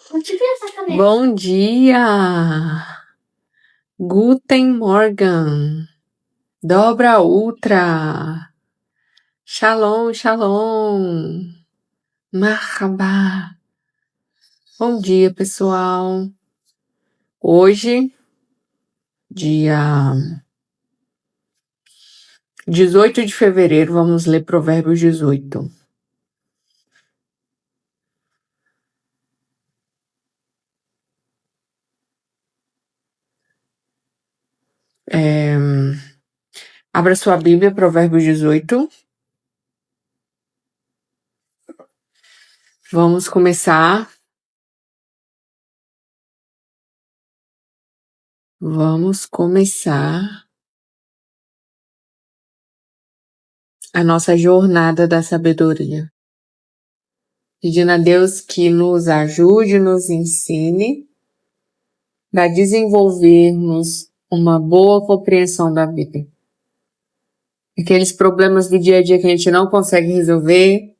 Bom dia! Guten Morgen! Dobra Ultra! Shalom, shalom! Marhaba! Bom dia, pessoal! Hoje, dia 18 de fevereiro, vamos ler Provérbios 18. Abra sua Bíblia, Provérbios 18. Vamos começar. A nossa jornada da sabedoria. Pedindo a Deus que nos ajude, nos ensine para desenvolvermos uma boa compreensão da vida. Aqueles problemas do dia a dia que a gente não consegue resolver,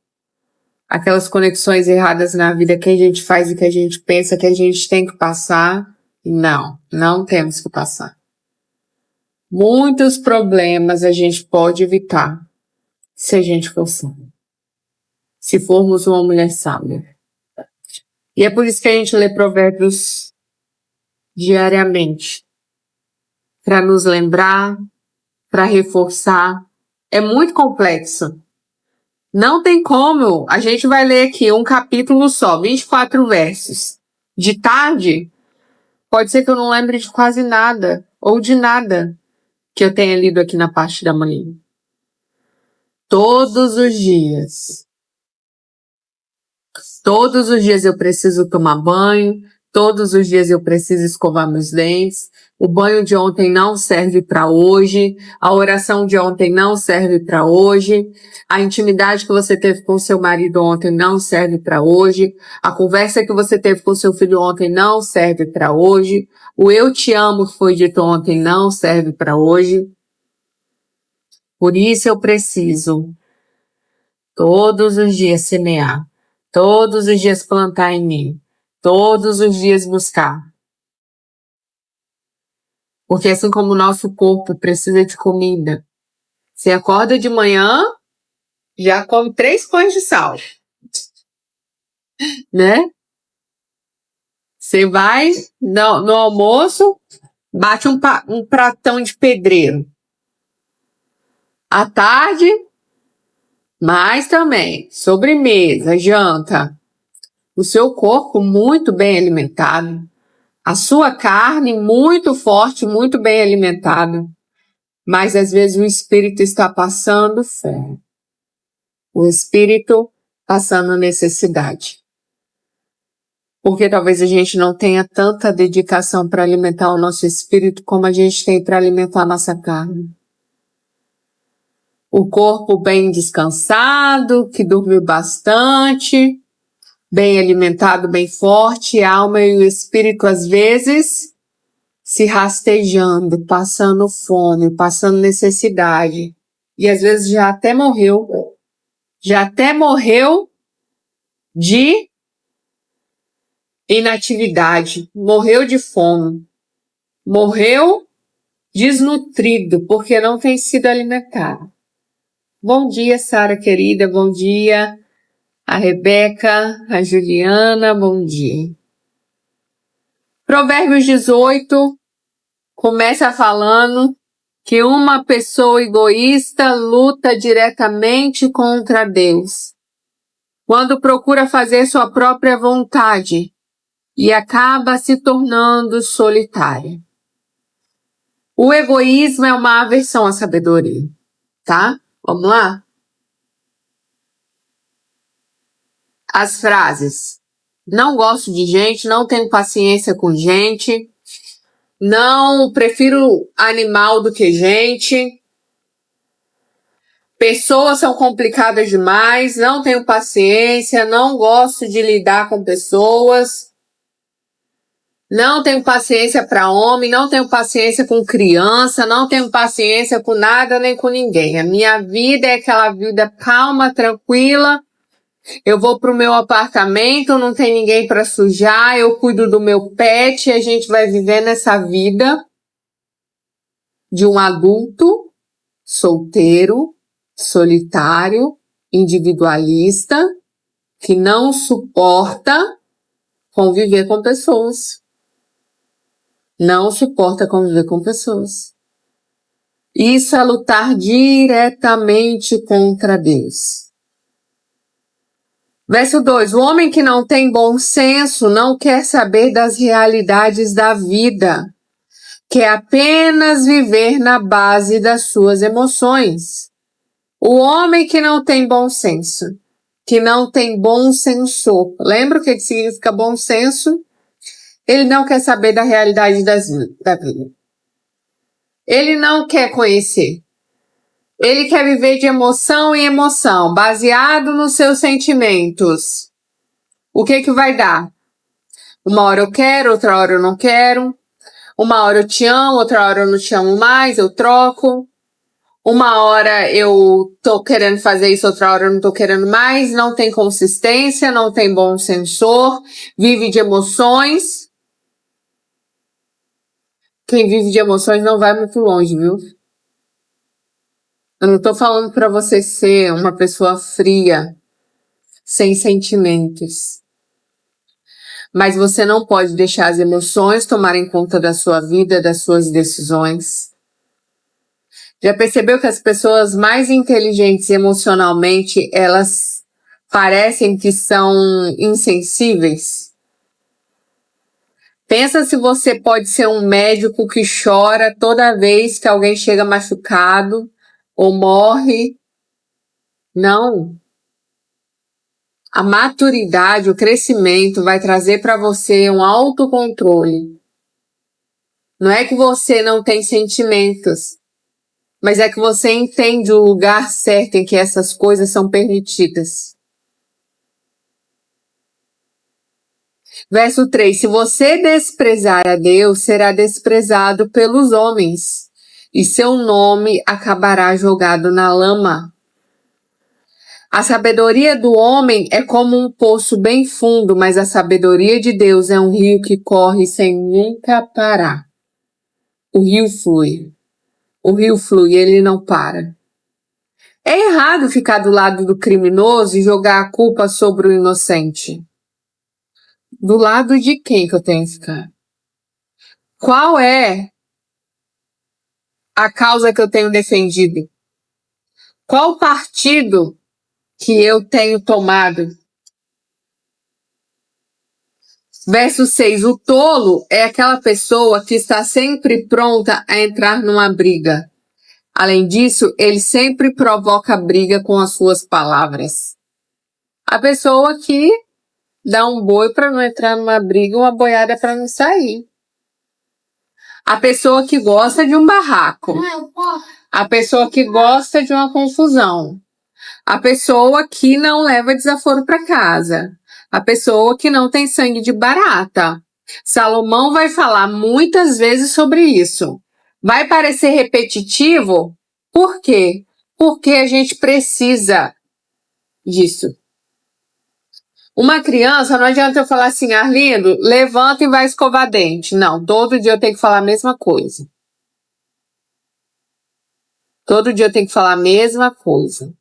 aquelas conexões erradas na vida que a gente faz e que a gente pensa que a gente tem que passar, não temos que passar. Muitos problemas a gente pode evitar se a gente for sábio. Se formos uma mulher sábia. E é por isso que a gente lê Provérbios diariamente. Para nos lembrar, para reforçar. É muito complexo. Não tem como. A gente vai ler aqui um capítulo só, 24 versos. De tarde, pode ser que eu não lembre de quase nada, ou de nada que eu tenha lido aqui na parte da manhã. Todos os dias eu preciso tomar banho, todos os dias eu preciso escovar meus dentes. O banho de ontem não serve para hoje, a oração de ontem não serve para hoje, a intimidade que você teve com seu marido ontem não serve para hoje, a conversa que você teve com seu filho ontem não serve para hoje, o eu te amo que foi dito ontem não serve para hoje. Por isso eu preciso todos os dias semear. Todos os dias plantar em mim. Todos os dias buscar. Porque assim como o nosso corpo precisa de comida, você acorda de manhã, já come 3 pães de sal. Né? Você vai no almoço, bate um pratão de pedreiro. À tarde, mais também, sobremesa, janta. O seu corpo muito bem alimentado. A sua carne muito forte, muito bem alimentada. Mas às vezes o espírito está passando fome. O espírito passando necessidade. Porque talvez a gente não tenha tanta dedicação para alimentar o nosso espírito como a gente tem para alimentar a nossa carne. O corpo bem descansado, que dormiu bastante, bem alimentado, bem forte, a alma e o espírito às vezes se rastejando, passando fome, passando necessidade. E às vezes já até morreu de inatividade, morreu de fome, morreu desnutrido porque não tem sido alimentado. Bom dia, Sara querida, bom dia. A Rebeca, a Juliana, bom dia. Provérbios 18 começa falando que uma pessoa egoísta luta diretamente contra Deus, quando procura fazer sua própria vontade e acaba se tornando solitária. O egoísmo é uma aversão à sabedoria, tá? Vamos lá? As frases. Não gosto de gente, não tenho paciência com gente, não prefiro animal do que gente, pessoas são complicadas demais, não tenho paciência, não gosto de lidar com pessoas, não tenho paciência para homem, não tenho paciência com criança, não tenho paciência com nada nem com ninguém. A minha vida é aquela vida calma, tranquila, Eu vou pro meu apartamento, não tem ninguém para sujar, eu cuido do meu pet e a gente vai viver nessa vida de um adulto solteiro, solitário, individualista, que não suporta conviver com pessoas. Não suporta conviver com pessoas. Isso é lutar diretamente contra Deus. Verso 2. O homem que não tem bom senso não quer saber das realidades da vida, quer apenas viver na base das suas emoções. O homem que não tem bom senso, que não tem bom sensor, lembra o que significa bom senso? Ele não quer saber da realidade da vida. Ele não quer conhecer. Ele quer viver de emoção em emoção, baseado nos seus sentimentos. O que vai dar? Uma hora eu quero, outra hora eu não quero. Uma hora eu te amo, outra hora eu não te amo mais, eu troco. Uma hora eu tô querendo fazer isso, outra hora eu não tô querendo mais. Não tem consistência, não tem bom sensor, vive de emoções. Quem vive de emoções não vai muito longe, viu? Eu não tô falando para você ser uma pessoa fria, sem sentimentos. Mas você não pode deixar as emoções tomarem conta da sua vida, das suas decisões. Já percebeu que as pessoas mais inteligentes emocionalmente, elas parecem que são insensíveis? Pensa se você pode ser um médico que chora toda vez que alguém chega machucado ou morre. Não. A maturidade, o crescimento vai trazer para você um autocontrole. Não é que você não tem sentimentos, mas é que você entende o lugar certo em que essas coisas são permitidas. Verso 3. Se você desprezar a Deus, será desprezado pelos homens, e seu nome acabará jogado na lama. A sabedoria do homem é como um poço bem fundo, mas a sabedoria de Deus é um rio que corre sem nunca parar. O rio flui. O rio flui, ele não para. É errado ficar do lado do criminoso e jogar a culpa sobre o inocente. Do lado de quem que eu tenho que ficar? Qual é a causa que eu tenho defendido? Qual partido que eu tenho tomado? Verso 6. O tolo é aquela pessoa que está sempre pronta a entrar numa briga. Além disso, ele sempre provoca briga com as suas palavras. A pessoa que dá um boi para não entrar numa briga, uma boiada para não sair. A pessoa que gosta de um barraco. A pessoa que gosta de uma confusão. A pessoa que não leva desaforo para casa. A pessoa que não tem sangue de barata. Salomão vai falar muitas vezes sobre isso. Vai parecer repetitivo? Por quê? Porque a gente precisa disso. Uma criança, não adianta eu falar assim, Arlindo, levanta e vai escovar dente. Não, todo dia eu tenho que falar a mesma coisa. Todo dia eu tenho que falar a mesma coisa.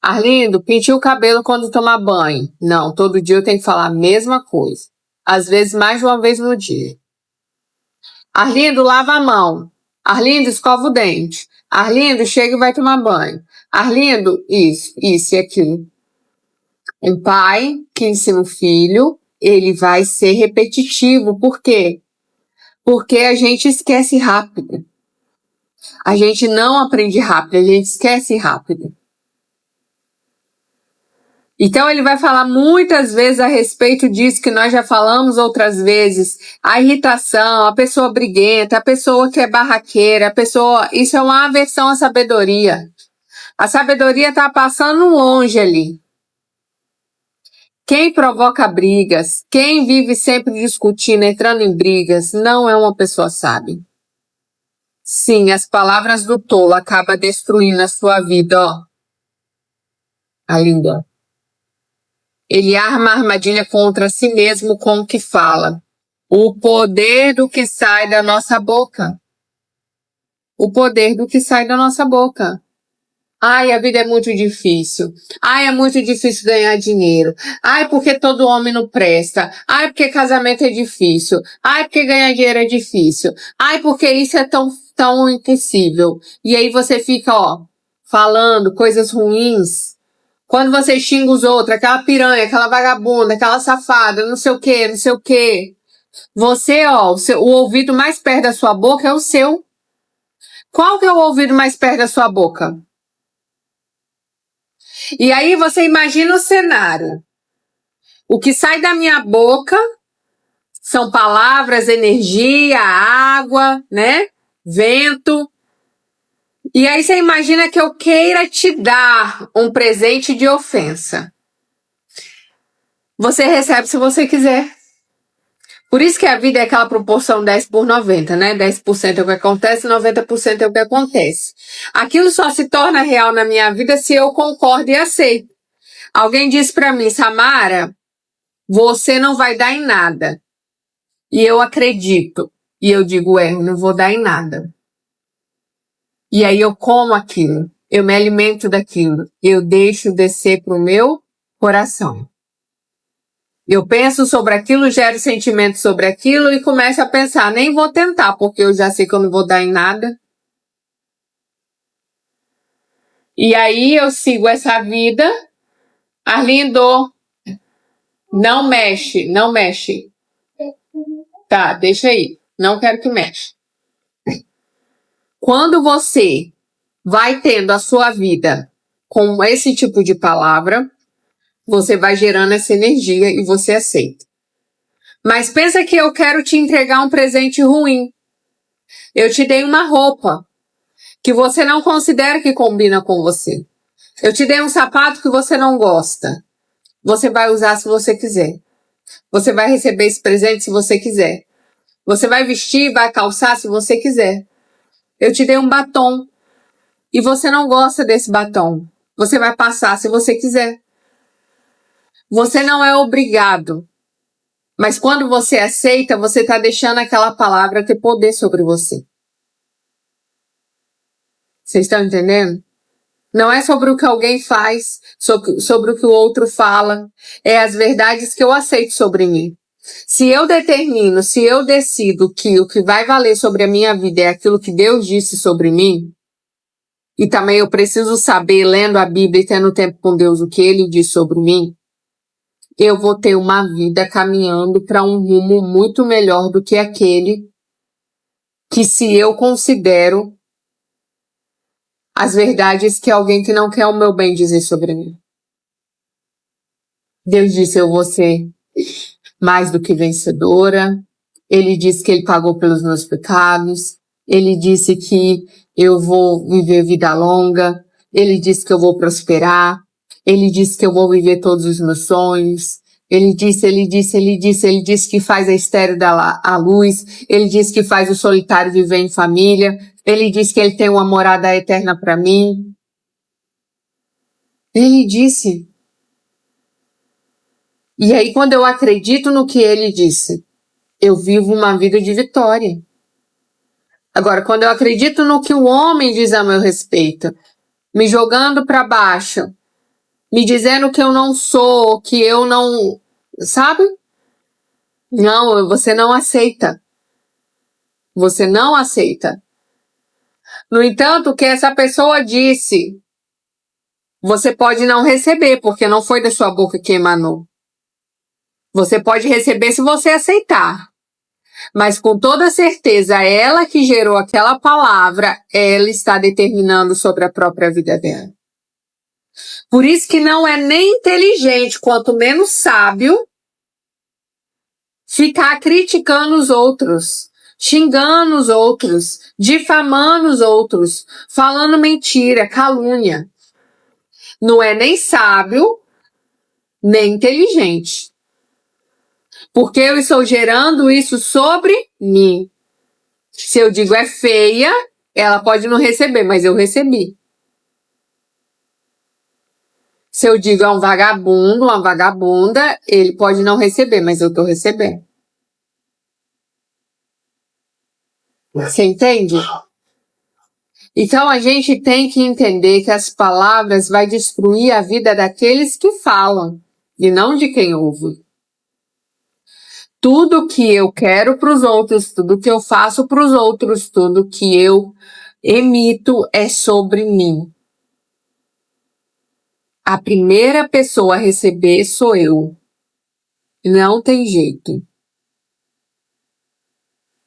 Arlindo, pinte o cabelo quando tomar banho. Não, todo dia eu tenho que falar a mesma coisa. Às vezes mais de uma vez no dia. Arlindo, lava a mão. Arlindo, escova o dente. Arlindo, chega e vai tomar banho. Arlindo, isso e aquilo. Um pai que ensina o filho, ele vai ser repetitivo. Por quê? Porque a gente esquece rápido. A gente não aprende rápido, a gente esquece rápido. Então ele vai falar muitas vezes a respeito disso que nós já falamos outras vezes. A irritação, a pessoa briguenta, a pessoa que é barraqueira, a pessoa... Isso é uma aversão à sabedoria. A sabedoria está passando longe ali. Quem provoca brigas, quem vive sempre discutindo, entrando em brigas, não é uma pessoa sábia. Sim, as palavras do tolo acabam destruindo a sua vida, ó. A língua. Ele arma a armadilha contra si mesmo com o que fala. O poder do que sai da nossa boca. O poder do que sai da nossa boca. Ai, a vida é muito difícil. Ai, é muito difícil ganhar dinheiro. Ai, porque todo homem não presta. Ai, porque casamento é difícil. Ai, porque ganhar dinheiro é difícil. Ai, porque isso é tão impossível. E aí você fica, falando coisas ruins. Quando você xinga os outros, aquela piranha, aquela vagabunda, aquela safada, não sei o quê, não sei o quê. Você, o ouvido mais perto da sua boca é o seu. Qual que é o ouvido mais perto da sua boca? E aí você imagina o cenário. O que sai da minha boca são palavras, energia, água, né? Vento. E aí você imagina que eu queira te dar um presente de ofensa. Você recebe se você quiser. Por isso que a vida é aquela proporção 10/90, né? 10% é o que acontece, 90% é o que acontece. Aquilo só se torna real na minha vida se eu concordo e aceito. Alguém disse pra mim, Samara, você não vai dar em nada. E eu acredito. E eu digo, eu não vou dar em nada. E aí eu como aquilo. Eu me alimento daquilo. Eu deixo descer pro meu coração. Eu penso sobre aquilo, gero sentimento sobre aquilo e começo a pensar, nem vou tentar, porque eu já sei que eu não vou dar em nada. E aí eu sigo essa vida. Arlindo, não mexe, não mexe. Tá, deixa aí. Não quero que mexa. Quando você vai tendo a sua vida com esse tipo de palavra, você vai gerando essa energia e você aceita. Mas pensa que eu quero te entregar um presente ruim. Eu te dei uma roupa que você não considera que combina com você. Eu te dei um sapato que você não gosta. Você vai usar se você quiser. Você vai receber esse presente se você quiser. Você vai vestir, vai calçar se você quiser. Eu te dei um batom e você não gosta desse batom. Você vai passar se você quiser. Você não é obrigado. Mas quando você aceita, você está deixando aquela palavra ter poder sobre você. Vocês estão entendendo? Não é sobre o que alguém faz, sobre o que o outro fala. É as verdades que eu aceito sobre mim. Se eu determino, se eu decido que o que vai valer sobre a minha vida é aquilo que Deus disse sobre mim, e também eu preciso saber, lendo a Bíblia e tendo tempo com Deus, o que Ele diz sobre mim, eu vou ter uma vida caminhando para um rumo muito melhor do que aquele que, se eu considero as verdades que alguém que não quer o meu bem dizer sobre mim. Deus disse, eu vou ser mais do que vencedora. Ele disse que Ele pagou pelos meus pecados. Ele disse que eu vou viver vida longa. Ele disse que eu vou prosperar. Ele disse que eu vou viver todos os meus sonhos. Ele disse que faz a estéril dar a luz. Ele disse que faz o solitário viver em família. Ele disse que Ele tem uma morada eterna para mim. Ele disse. E aí, quando eu acredito no que Ele disse, eu vivo uma vida de vitória. Agora, quando eu acredito no que o homem diz a meu respeito, me jogando para baixo, me dizendo que eu não sou, que eu não... Sabe? Não, você não aceita. Você não aceita. No entanto, o que essa pessoa disse, você pode não receber, porque não foi da sua boca que emanou. Você pode receber se você aceitar. Mas com toda certeza, ela que gerou aquela palavra, ela está determinando sobre a própria vida dela. Por isso que não é nem inteligente, quanto menos sábio, ficar criticando os outros, xingando os outros, difamando os outros, falando mentira, calúnia. Não é nem sábio, nem inteligente. Porque eu estou gerando isso sobre mim. Se eu digo é feia, ela pode não receber, mas eu recebi. Se eu digo é um vagabundo, uma vagabunda, ele pode não receber, mas eu tô recebendo. Você entende? Então a gente tem que entender que as palavras vai destruir a vida daqueles que falam e não de quem ouve. Tudo que eu quero para os outros, tudo que eu faço para os outros, tudo que eu emito é sobre mim. A primeira pessoa a receber sou eu. Não tem jeito.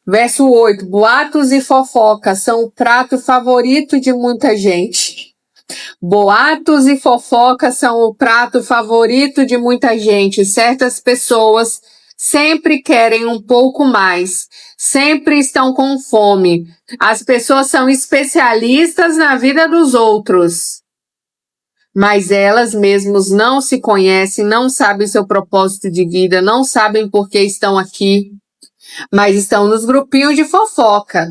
Verso 8. Boatos e fofocas são o prato favorito de muita gente. Boatos e fofocas são o prato favorito de muita gente. Certas pessoas sempre querem um pouco mais. Sempre estão com fome. As pessoas são especialistas na vida dos outros. Mas elas mesmas não se conhecem, não sabem seu propósito de vida, não sabem por que estão aqui, mas estão nos grupinhos de fofoca.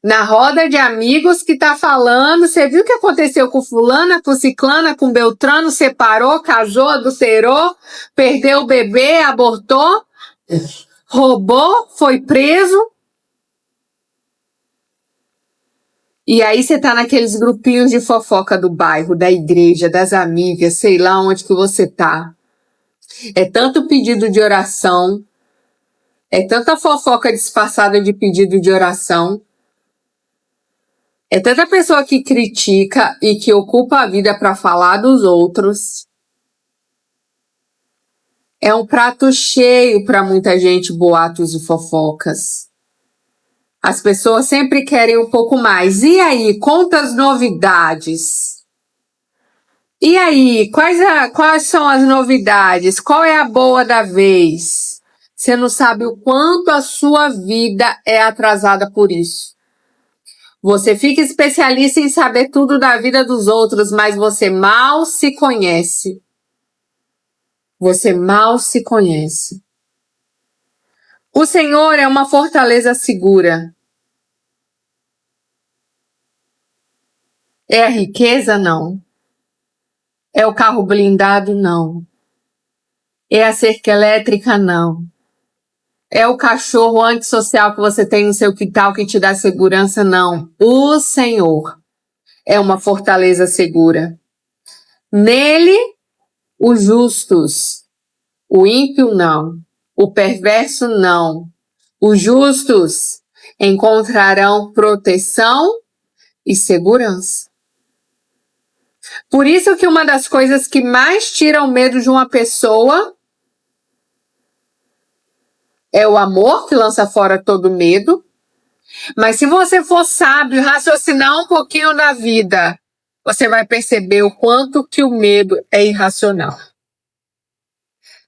Na roda de amigos que tá falando, você viu o que aconteceu com fulana, com ciclana, com beltrano, separou, casou, adulterou, perdeu o bebê, abortou, roubou, foi preso. E aí você tá naqueles grupinhos de fofoca do bairro, da igreja, das amigas, sei lá onde que você tá. É tanto pedido de oração, é tanta fofoca disfarçada de pedido de oração, é tanta pessoa que critica e que ocupa a vida para falar dos outros. É um prato cheio para muita gente, boatos e fofocas. As pessoas sempre querem um pouco mais. E aí, conta as novidades. E aí, quais são as novidades? Qual é a boa da vez? Você não sabe o quanto a sua vida é atrasada por isso. Você fica especialista em saber tudo da vida dos outros, mas você mal se conhece. Você mal se conhece. O Senhor é uma fortaleza segura. É a riqueza? Não. É o carro blindado? Não. É a cerca elétrica? Não. É o cachorro antissocial que você tem no seu quintal que te dá segurança? Não. O Senhor é uma fortaleza segura. Nele, os justos. O ímpio não. O perverso não. Os justos encontrarão proteção e segurança. Por isso que uma das coisas que mais tira o medo de uma pessoa é o amor, que lança fora todo medo. Mas se você for sábio e raciocinar um pouquinho na vida, você vai perceber o quanto que o medo é irracional.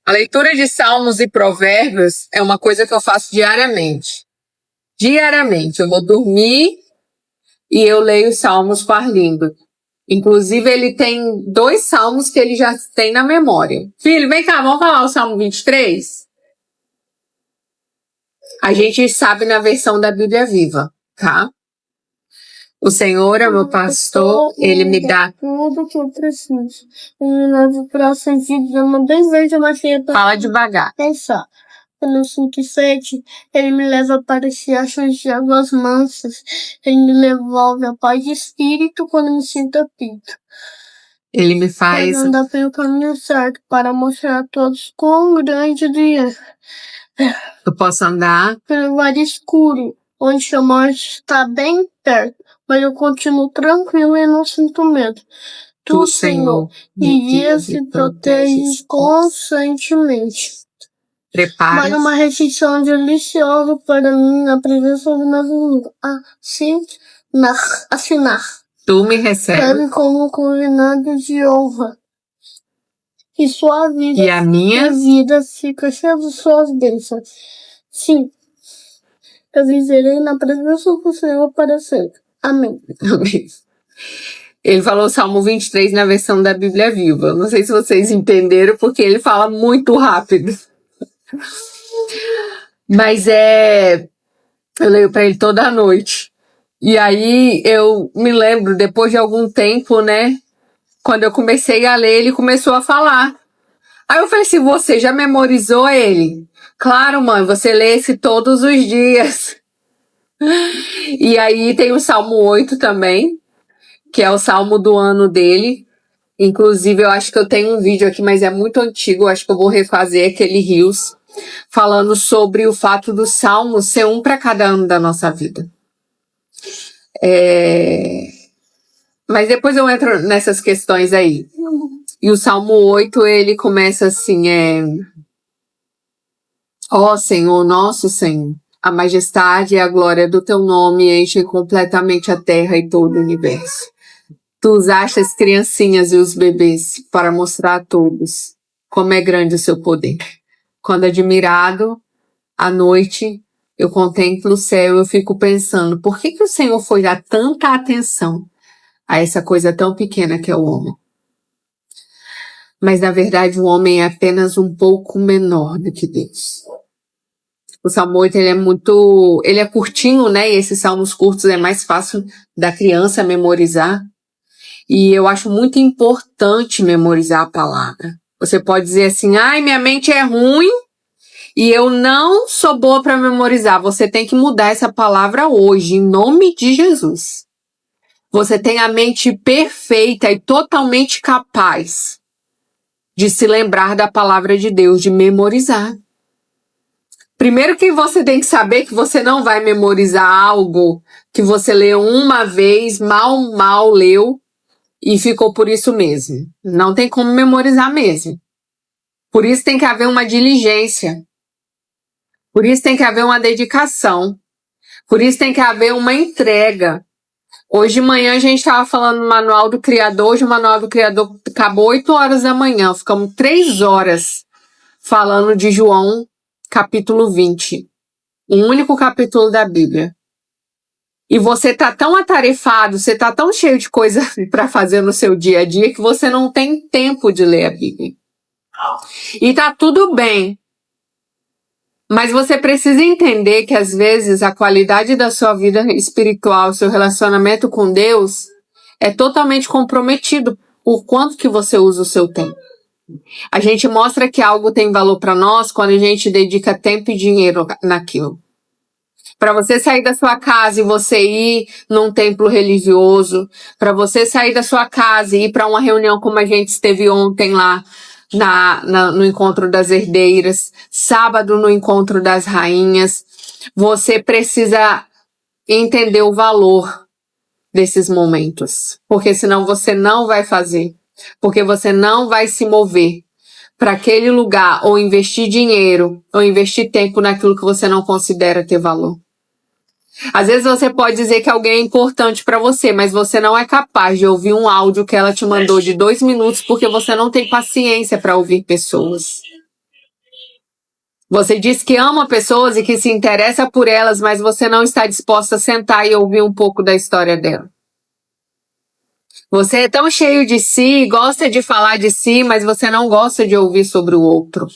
A leitura de Salmos e Provérbios é uma coisa que eu faço diariamente. Diariamente. Eu vou dormir e eu leio Salmos com Arlindo. Inclusive, ele tem 2 salmos que ele já tem na memória. Filho, vem cá, vamos falar o Salmo 23? A gente sabe na versão da Bíblia Viva, tá? O Senhor é meu pastor, ele me dá tudo que eu preciso. Ele me leva para as sentidos, uma vez eu nasci para Fala devagar. pensar. Quando eu sinto sede, ele me leva para os riachos de águas mansas. Ele me devolve a paz de espírito quando me sinto aflito. Ele me faz Ele anda pelo caminho certo para mostrar a todos quão grande ele é. Eu posso andar Pelo vale escuro, onde a morte está bem perto, mas eu continuo tranquilo e não sinto medo. Tu, Senhor, me guias e proteges constantemente. Prepara. Mas uma refeição deliciosa para mim na presença do meu amigo. Assinar. Tu me recebes. Serve como combinado de honra. E sua vida. E a minha vida fica cheia de suas bênçãos. Sim. Eu viverei na presença do Senhor para sempre. Amém. Amém. Ele falou o Salmo 23 na versão da Bíblia Viva. Não sei se vocês entenderam, porque ele fala muito rápido. Mas eu leio para ele toda noite. E aí eu me lembro, depois de algum tempo, né? Quando eu comecei a ler, ele começou a falar. Aí eu falei assim, você já memorizou ele? Claro, mãe, você lê esse todos os dias. E aí tem o Salmo 8 também, que é o salmo do ano dele. Inclusive, eu acho que eu tenho um vídeo aqui, mas é muito antigo, eu acho que eu vou refazer aquele Rios, falando sobre o fato do salmo ser um para cada ano da nossa vida. Mas depois eu entro nessas questões aí. E o Salmo 8, ele começa assim, ó Senhor, nosso Senhor, a majestade e a glória do teu nome enchem completamente a terra e todo o universo. Tu usaste as criancinhas e os bebês para mostrar a todos como é grande o seu poder. Quando admirado, à noite, eu contemplo o céu e eu fico pensando, por que o Senhor foi dar tanta atenção a essa coisa tão pequena que é o homem? Mas, na verdade, o homem é apenas um pouco menor do que Deus. O Salmo 8, ele é curtinho, né? E esses salmos curtos é mais fácil da criança memorizar. E eu acho muito importante memorizar a palavra. Você pode dizer assim, ai, minha mente é ruim e eu não sou boa para memorizar. Você tem que mudar essa palavra hoje, em nome de Jesus. Você tem a mente perfeita e totalmente capaz de se lembrar da palavra de Deus, de memorizar. Primeiro que você tem que saber que você não vai memorizar algo que você leu uma vez, mal leu, e ficou por isso mesmo. Não tem como memorizar mesmo. Por isso tem que haver uma diligência. Por isso tem que haver uma dedicação. Por isso tem que haver uma entrega. Hoje de manhã a gente estava falando do Manual do Criador. Hoje o Manual do Criador acabou 8 horas da manhã. Ficamos 3 horas falando de João, capítulo 20. Um único capítulo da Bíblia. E você tá tão atarefado, você tá tão cheio de coisa para fazer no seu dia a dia que você não tem tempo de ler a Bíblia. E tá tudo bem. Mas você precisa entender que às vezes a qualidade da sua vida espiritual, seu relacionamento com Deus é totalmente comprometido por quanto que você usa o seu tempo. A gente mostra que algo tem valor para nós quando a gente dedica tempo e dinheiro naquilo. Para você sair da sua casa e você ir num templo religioso, para você sair da sua casa e ir para uma reunião como a gente esteve ontem lá no Encontro das Herdeiras, sábado no Encontro das Rainhas, você precisa entender o valor desses momentos, porque senão você não vai fazer, porque você não vai se mover para aquele lugar ou investir dinheiro ou investir tempo naquilo que você não considera ter valor. Às vezes você pode dizer que alguém é importante para você, mas você não é capaz de ouvir um áudio que ela te mandou de 2 minutos porque você não tem paciência para ouvir pessoas. Você diz que ama pessoas e que se interessa por elas, mas você não está disposta a sentar e ouvir um pouco da história dela. Você é tão cheio de si, gosta de falar de si, mas você não gosta de ouvir sobre o outro.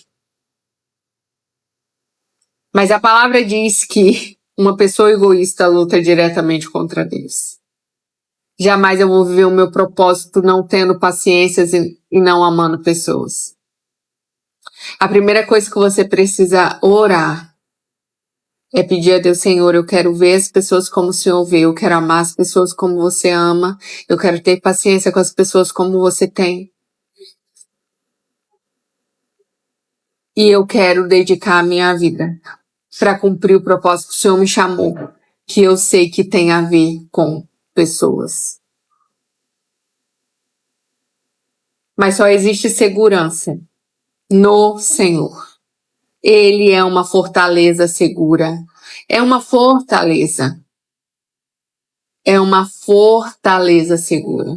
Mas a palavra diz que uma pessoa egoísta luta diretamente contra Deus. Jamais eu vou viver o meu propósito não tendo paciências e não amando pessoas. A primeira coisa que você precisa orar é pedir a Deus, Senhor, eu quero ver as pessoas como o Senhor vê, eu quero amar as pessoas como você ama, eu quero ter paciência com as pessoas como você tem. E eu quero dedicar a minha vida para cumprir o propósito que o Senhor me chamou, que eu sei que tem a ver com pessoas. Mas só existe segurança no Senhor. Ele é uma fortaleza segura. É uma fortaleza. É uma fortaleza segura.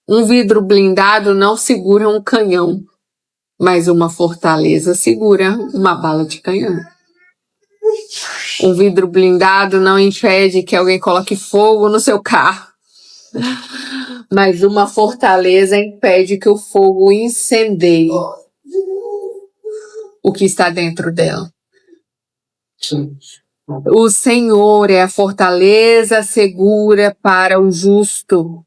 Um vidro blindado não segura um canhão, mas uma fortaleza segura uma bala de canhão. Um vidro blindado não impede que alguém coloque fogo no seu carro, mas uma fortaleza impede que o fogo incendeie o que está dentro dela. O Senhor é a fortaleza segura para o justo.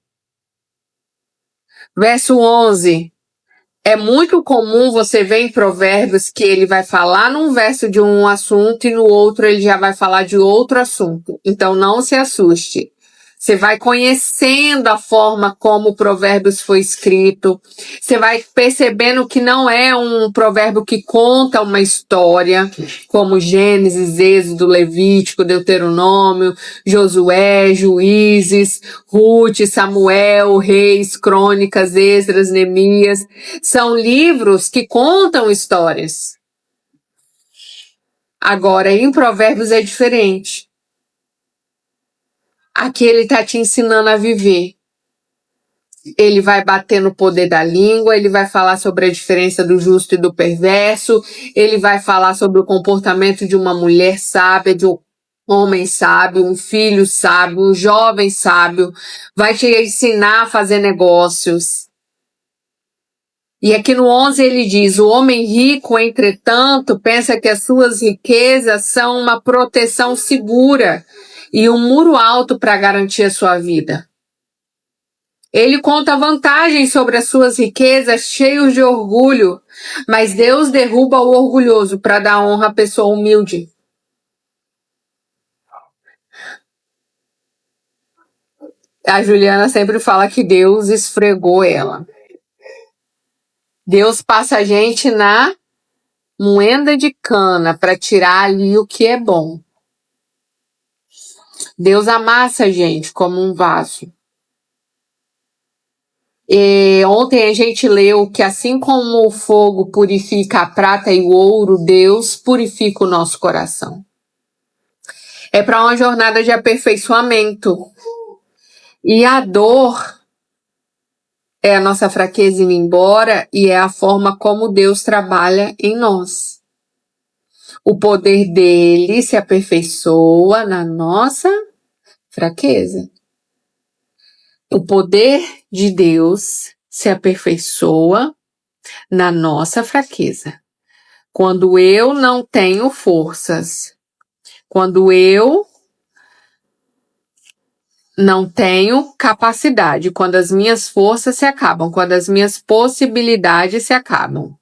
Verso 11. É muito comum você ver em Provérbios que ele vai falar num verso de um assunto e no outro ele já vai falar de outro assunto. Então não se assuste. Você vai conhecendo a forma como o Provérbios foi escrito. Você vai percebendo que não é um provérbio que conta uma história, como Gênesis, Êxodo, Levítico, Deuteronômio, Josué, Juízes, Ruth, Samuel, Reis, Crônicas, Esdras, Neemias. São livros que contam histórias. Agora, em Provérbios é diferente. Aqui ele está te ensinando a viver. Ele vai bater no poder da língua, ele vai falar sobre a diferença do justo e do perverso, ele vai falar sobre o comportamento de uma mulher sábia, de um homem sábio, um filho sábio, um jovem sábio, vai te ensinar a fazer negócios. E aqui no 11 ele diz, o homem rico, entretanto, pensa que as suas riquezas são uma proteção segura e um muro alto para garantir a sua vida. Ele conta vantagens sobre as suas riquezas, cheios de orgulho, mas Deus derruba o orgulhoso para dar honra à pessoa humilde. A Juliana sempre fala que Deus esfregou ela. Deus passa a gente na moenda de cana para tirar ali o que é bom. Deus amassa a gente como um vaso. E ontem a gente leu que assim como o fogo purifica a prata e o ouro, Deus purifica o nosso coração. É para uma jornada de aperfeiçoamento. E a dor é a nossa fraqueza indo embora e é a forma como Deus trabalha em nós. O poder dele se aperfeiçoa na nossa fraqueza. O poder de Deus se aperfeiçoa na nossa fraqueza. Quando eu não tenho forças, quando eu não tenho capacidade, quando as minhas forças se acabam, quando as minhas possibilidades se acabam.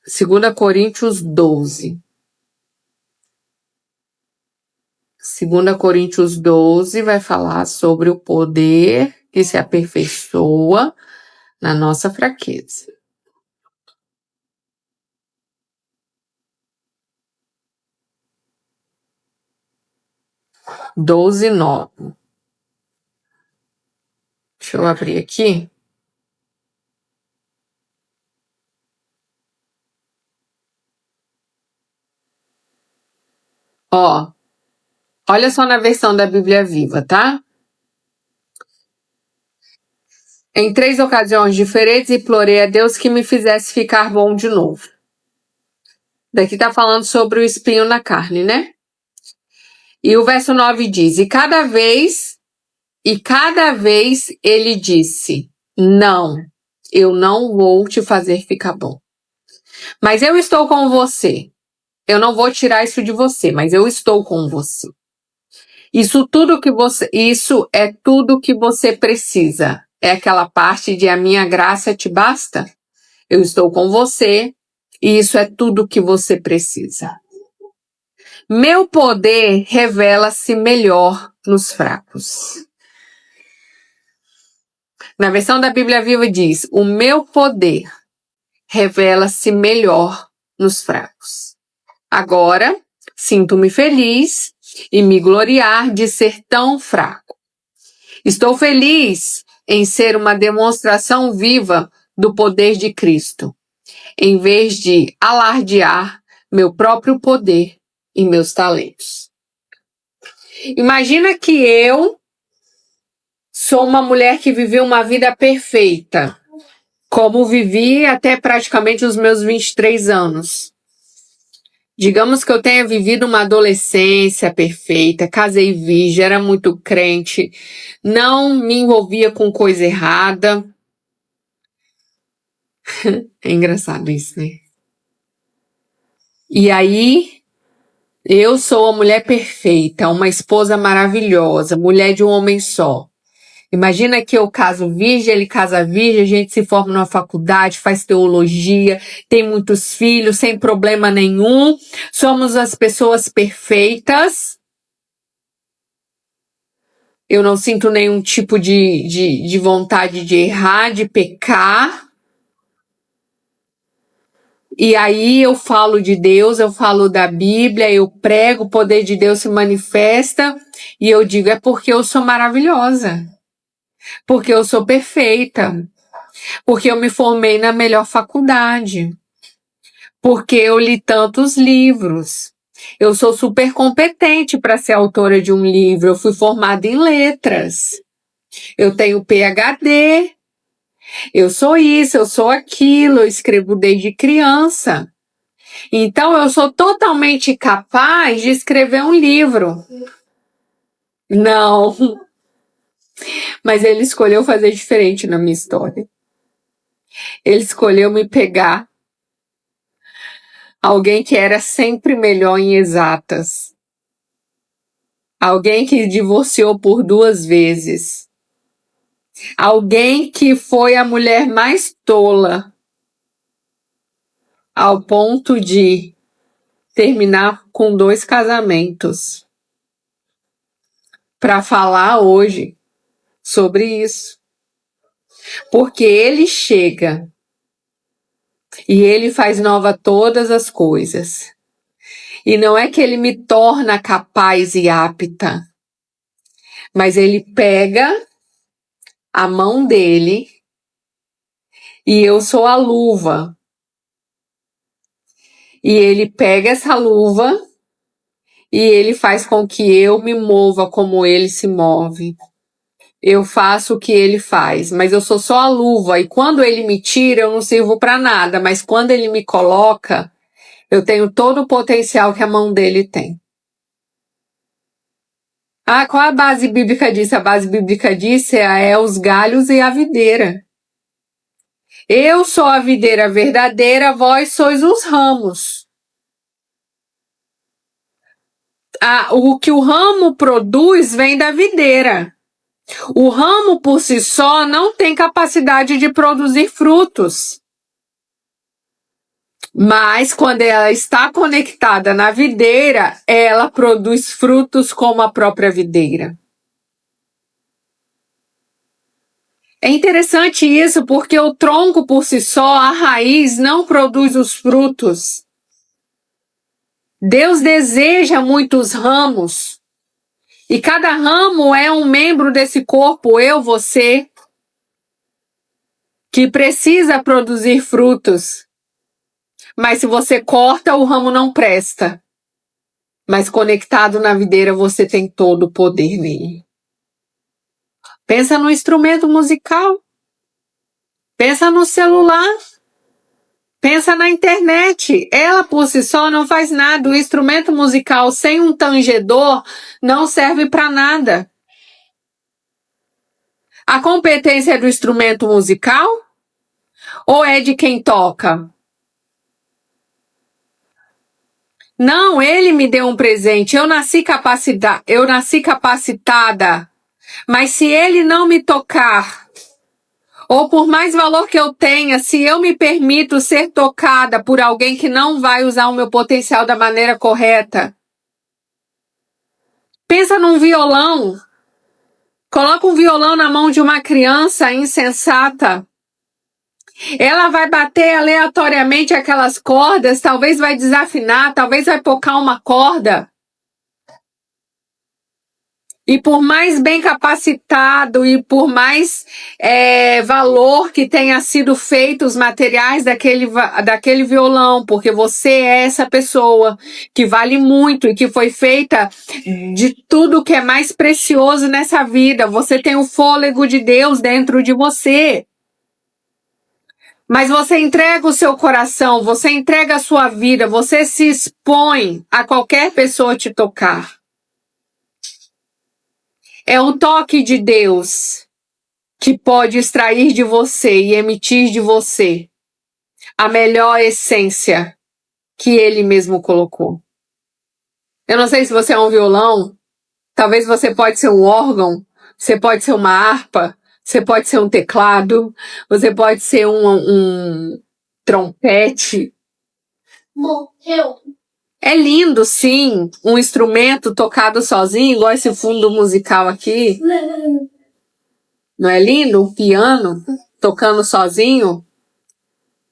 2 Coríntios 12. 2 Coríntios 12 vai falar sobre o poder que se aperfeiçoa na nossa fraqueza. 12:9. Deixa eu abrir aqui. Ó, olha só na versão da Bíblia Viva, tá? Em 3 ocasiões diferentes implorei a Deus que me fizesse ficar bom de novo. Daqui tá falando sobre o espinho na carne, né? E o verso 9 diz, e cada vez ele disse, não, eu não vou te fazer ficar bom. Mas eu estou com você. Eu não vou tirar isso de você, mas eu estou com você. Isso é tudo que você precisa. É aquela parte de a minha graça te basta. Eu estou com você e isso é tudo que você precisa. Meu poder revela-se melhor nos fracos. Na versão da Bíblia Viva diz, o meu poder revela-se melhor nos fracos. Agora, sinto-me feliz e me gloriar de ser tão fraco. Estou feliz em ser uma demonstração viva do poder de Cristo, em vez de alardear meu próprio poder e meus talentos. Imagina que eu sou uma mulher que viveu uma vida perfeita, como vivi até praticamente os meus 23 anos. Digamos que eu tenha vivido uma adolescência perfeita, casei virgem, era muito crente, não me envolvia com coisa errada. É engraçado isso, né? E aí, Eu sou a mulher perfeita, uma esposa maravilhosa, mulher de um homem só. Imagina que eu caso virgem, ele casa virgem, a gente se forma numa faculdade, faz teologia, tem muitos filhos, sem problema nenhum. Somos as pessoas perfeitas. Eu não sinto nenhum tipo de vontade de errar, de pecar. E aí eu falo de Deus, eu falo da Bíblia, eu prego, o poder de Deus se manifesta e eu digo, é porque eu sou maravilhosa, porque eu sou perfeita, porque eu me formei na melhor faculdade, porque eu li tantos livros. Eu sou super competente para ser autora de um livro, eu fui formada em letras, eu tenho PhD, eu sou isso, eu sou aquilo, eu escrevo desde criança. Então, eu sou totalmente capaz de escrever um livro. Não, mas ele escolheu fazer diferente na minha história. Ele escolheu me pegar alguém que era sempre melhor em exatas. Alguém que divorciou por 2 vezes. Alguém que foi a mulher mais tola ao ponto de terminar com 2 casamentos. Para falar hoje sobre isso. Porque ele chega e ele faz nova todas as coisas. E não é que ele me torna capaz e apta, mas ele pega a mão dele e eu sou a luva. E ele pega essa luva e ele faz com que eu me mova como ele se move. Eu faço o que ele faz, mas eu sou só a luva. E quando ele me tira, eu não sirvo para nada. Mas quando ele me coloca, eu tenho todo o potencial que a mão dele tem. Ah, qual a base bíblica disso? A base bíblica disso é os galhos e a videira. Eu sou a videira verdadeira, vós sois os ramos. O que o ramo produz vem da videira. O ramo por si só não tem capacidade de produzir frutos. Mas quando ela está conectada na videira, ela produz frutos como a própria videira. É interessante isso porque o tronco por si só, a raiz, não produz os frutos. Deus deseja muitos ramos. E cada ramo é um membro desse corpo, eu, você, que precisa produzir frutos. Mas se você corta, o ramo não presta. Mas conectado na videira, você tem todo o poder nele. Pensa no instrumento musical. Pensa no celular. Pensa na internet. Ela por si só não faz nada. O instrumento musical sem um tangedor não serve para nada. A competência é do instrumento musical ou é de quem toca? Não, ele me deu um presente. Eu nasci capacitada. Mas se ele não me tocar, ou por mais valor que eu tenha, se eu me permito ser tocada por alguém que não vai usar o meu potencial da maneira correta. Pensa num violão. Coloca um violão na mão de uma criança insensata. Ela vai bater aleatoriamente aquelas cordas, talvez vai desafinar, talvez vai tocar uma corda. E por mais bem capacitado e por mais valor que tenha sido feito os materiais daquele violão, porque você é essa pessoa que vale muito e que foi feita de tudo que é mais precioso nessa vida. Você tem o fôlego de Deus dentro de você. Mas você entrega o seu coração, você entrega a sua vida, você se expõe a qualquer pessoa te tocar. É o toque de Deus que pode extrair de você e emitir de você a melhor essência que Ele mesmo colocou. Eu não sei se você é um violão, talvez você pode ser um órgão, você pode ser uma harpa, você pode ser um teclado, você pode ser um trompete. Morreu. É lindo, sim, um instrumento tocado sozinho, igual esse fundo musical aqui. Não é lindo? Um piano tocando sozinho.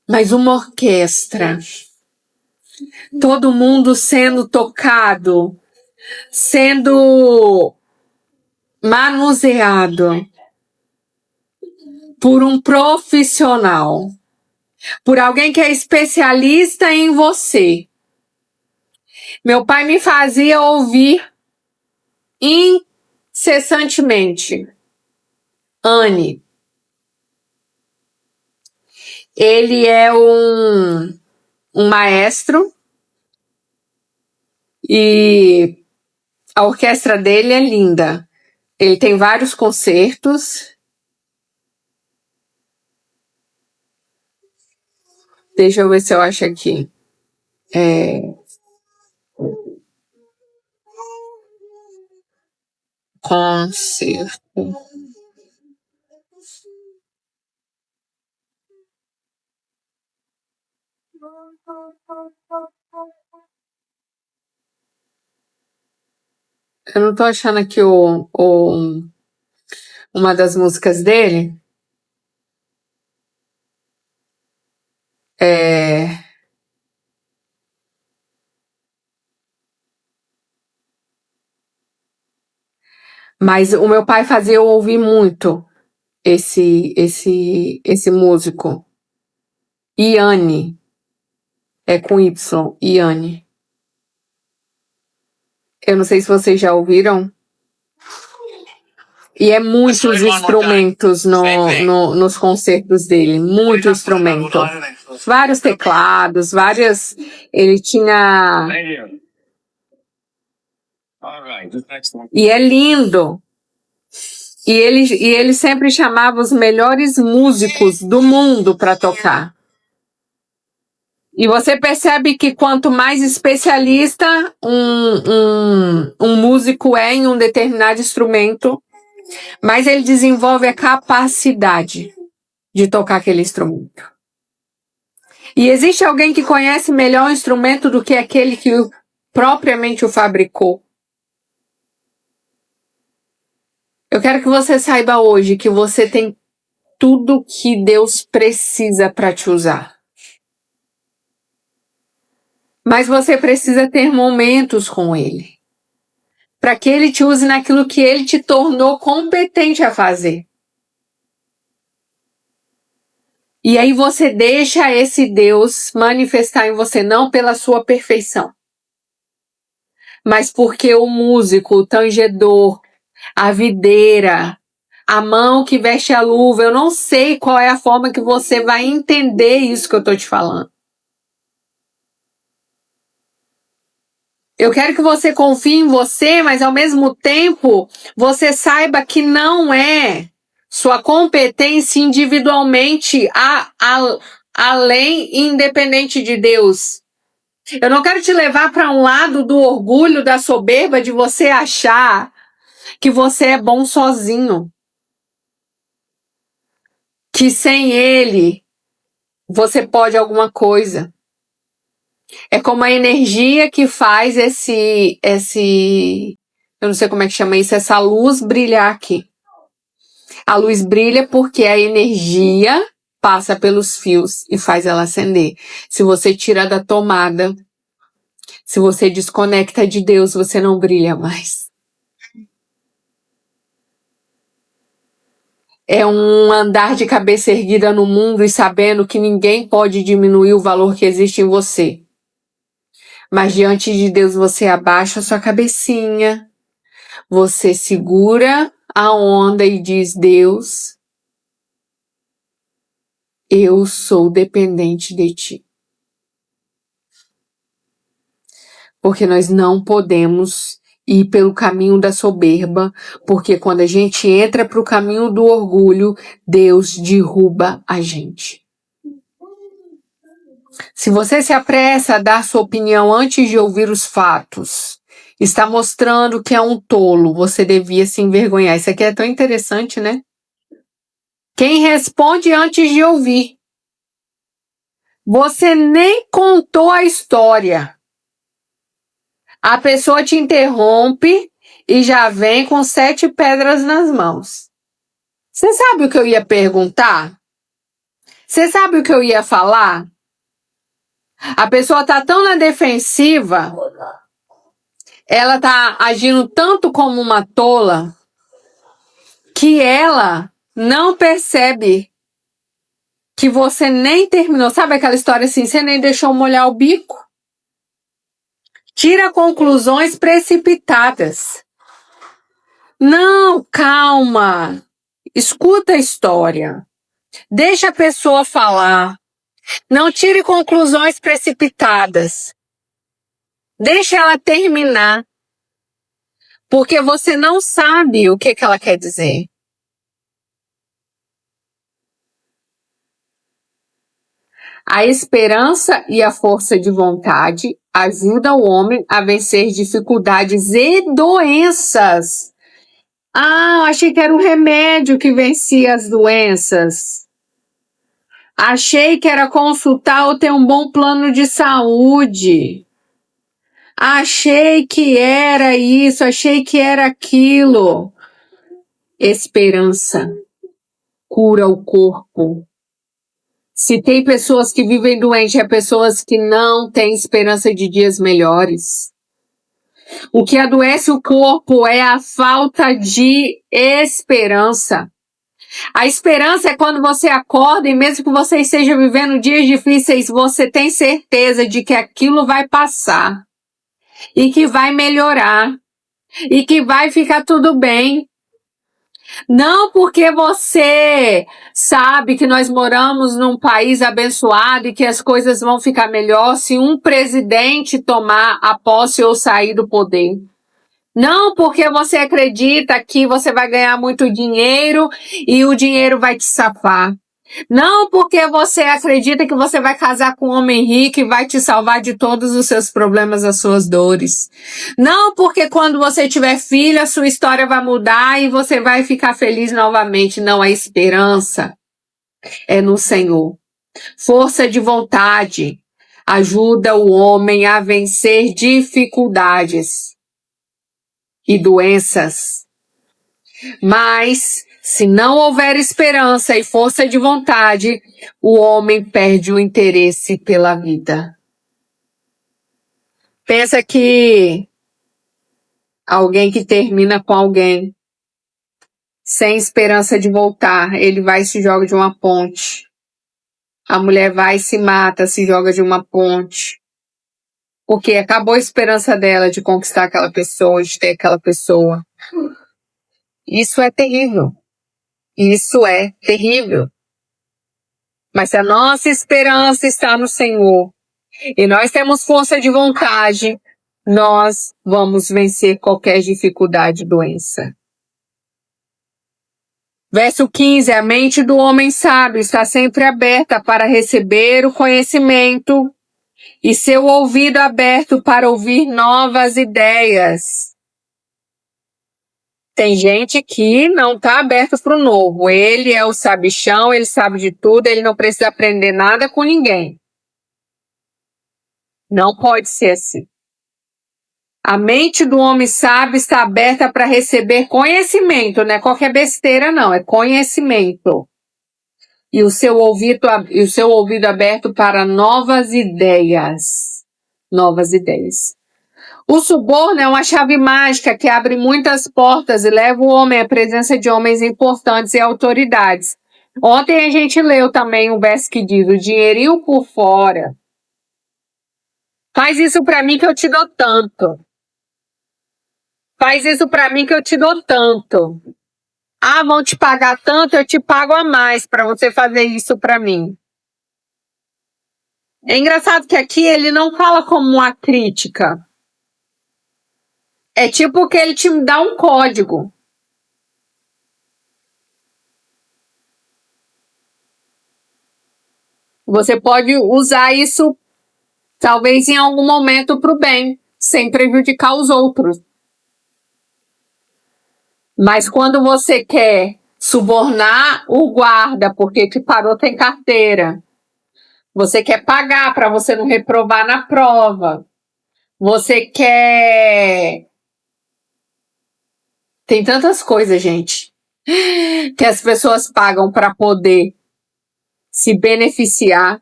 Mas uma orquestra. Todo mundo sendo tocado, sendo manuseado por um profissional, por alguém que é especialista em você. Meu pai me fazia ouvir incessantemente Anne. Ele é um maestro e a orquestra dele é linda. Ele tem vários concertos. Deixa eu ver se eu acho aqui. Concerto. Eu não tô achando aqui uma das músicas dele. Mas o meu pai fazia eu ouvir muito esse músico. Iane. É com Y. Iane. Eu não sei se vocês já ouviram. E é muitos instrumentos nos concertos dele. Muito instrumento. Vários teclados, várias... Ele tinha... E é lindo. E ele sempre chamava os melhores músicos do mundo para tocar. E você percebe que quanto mais especialista um músico é em um determinado instrumento, mais ele desenvolve a capacidade de tocar aquele instrumento. E existe alguém que conhece melhor o instrumento do que aquele que propriamente o fabricou. Eu quero que você saiba hoje que você tem tudo que Deus precisa para te usar. Mas você precisa ter momentos com Ele, para que Ele te use naquilo que Ele te tornou competente a fazer. E aí você deixa esse Deus manifestar em você, não pela sua perfeição, mas porque o músico, o tangedor, a videira, a mão que veste a luva, eu não sei qual é a forma que você vai entender isso que eu estou te falando. Eu quero que você confie em você, mas ao mesmo tempo você saiba que não é sua competência individualmente além e independente de Deus. Eu não quero te levar para um lado do orgulho, da soberba, de você achar que você é bom sozinho. Que sem Ele você pode alguma coisa. É como a energia que faz eu não sei como é que chama isso, essa luz brilhar aqui. A luz brilha porque a energia passa pelos fios e faz ela acender. Se você tira da tomada, se você desconecta de Deus, você não brilha mais. É um andar de cabeça erguida no mundo e sabendo que ninguém pode diminuir o valor que existe em você. Mas diante de Deus você abaixa a sua cabecinha, você segura a onda e diz: Deus, eu sou dependente de Ti. Porque nós não podemos ir pelo caminho da soberba, porque quando a gente entra para o caminho do orgulho, Deus derruba a gente. Se você se apressa a dar sua opinião antes de ouvir os fatos, está mostrando que é um tolo, você devia se envergonhar. Isso aqui é tão interessante, né? Quem responde antes de ouvir. Você nem contou a história. A pessoa te interrompe e já vem com 7 pedras nas mãos. Você sabe o que eu ia perguntar? Você sabe o que eu ia falar? A pessoa tá tão na defensiva, ela tá agindo tanto como uma tola, que ela não percebe que você nem terminou. Sabe aquela história assim, você nem deixou molhar o bico? Tira conclusões precipitadas. Não, calma. Escuta a história. Deixa a pessoa falar. Não tire conclusões precipitadas. Deixa ela terminar. Porque você não sabe o que ela quer dizer. A esperança e a força de vontade ajudam o homem a vencer dificuldades e doenças. Ah, eu achei que era o remédio que vencia as doenças. Achei que era consultar ou ter um bom plano de saúde. Achei que era isso, achei que era aquilo. Esperança cura o corpo. Se tem pessoas que vivem doentes, é pessoas que não têm esperança de dias melhores. O que adoece o corpo é a falta de esperança. A esperança é quando você acorda e mesmo que você esteja vivendo dias difíceis, você tem certeza de que aquilo vai passar e que vai melhorar e que vai ficar tudo bem. Não porque você sabe que nós moramos num país abençoado e que as coisas vão ficar melhor se um presidente tomar a posse ou sair do poder. Não porque você acredita que você vai ganhar muito dinheiro e o dinheiro vai te safar. Não porque você acredita que você vai casar com um homem rico e vai te salvar de todos os seus problemas, as suas dores. Não porque quando você tiver filho, a sua história vai mudar e você vai ficar feliz novamente. Não, a esperança é no Senhor. Força de vontade ajuda o homem a vencer dificuldades e doenças. Mas, se não houver esperança e força de vontade, o homem perde o interesse pela vida. Pensa que alguém que termina com alguém sem esperança de voltar, ele vai e se joga de uma ponte. A mulher vai e se mata, se joga de uma ponte. Porque acabou a esperança dela de conquistar aquela pessoa, de ter aquela pessoa. Isso é terrível. Isso é terrível. Mas se a nossa esperança está no Senhor e nós temos força de vontade, nós vamos vencer qualquer dificuldade e doença. Verso 15, a mente do homem sábio está sempre aberta para receber o conhecimento e seu ouvido aberto para ouvir novas ideias. Tem gente que não está aberto para o novo. Ele é o sabichão, ele sabe de tudo, ele não precisa aprender nada com ninguém. Não pode ser assim. A mente do homem sábio está aberta para receber conhecimento, não é qualquer besteira não, é conhecimento. E o seu ouvido aberto para novas ideias. Novas ideias. O suborno é uma chave mágica que abre muitas portas e leva o homem à presença de homens importantes e autoridades. Ontem a gente leu também um verso que diz, o dinheirinho por fora. Faz isso para mim que eu te dou tanto. Faz isso para mim que eu te dou tanto. Ah, vão te pagar tanto, eu te pago a mais para você fazer isso para mim. É engraçado que aqui ele não fala como uma crítica. É tipo que ele te dá um código. Você pode usar isso, talvez em algum momento, para o bem. sem prejudicar os outros. Mas quando você quer subornar o guarda porque te parou sem carteira, você quer pagar para você não reprovar na prova, você quer... Tem tantas coisas, gente, que as pessoas pagam para poder se beneficiar.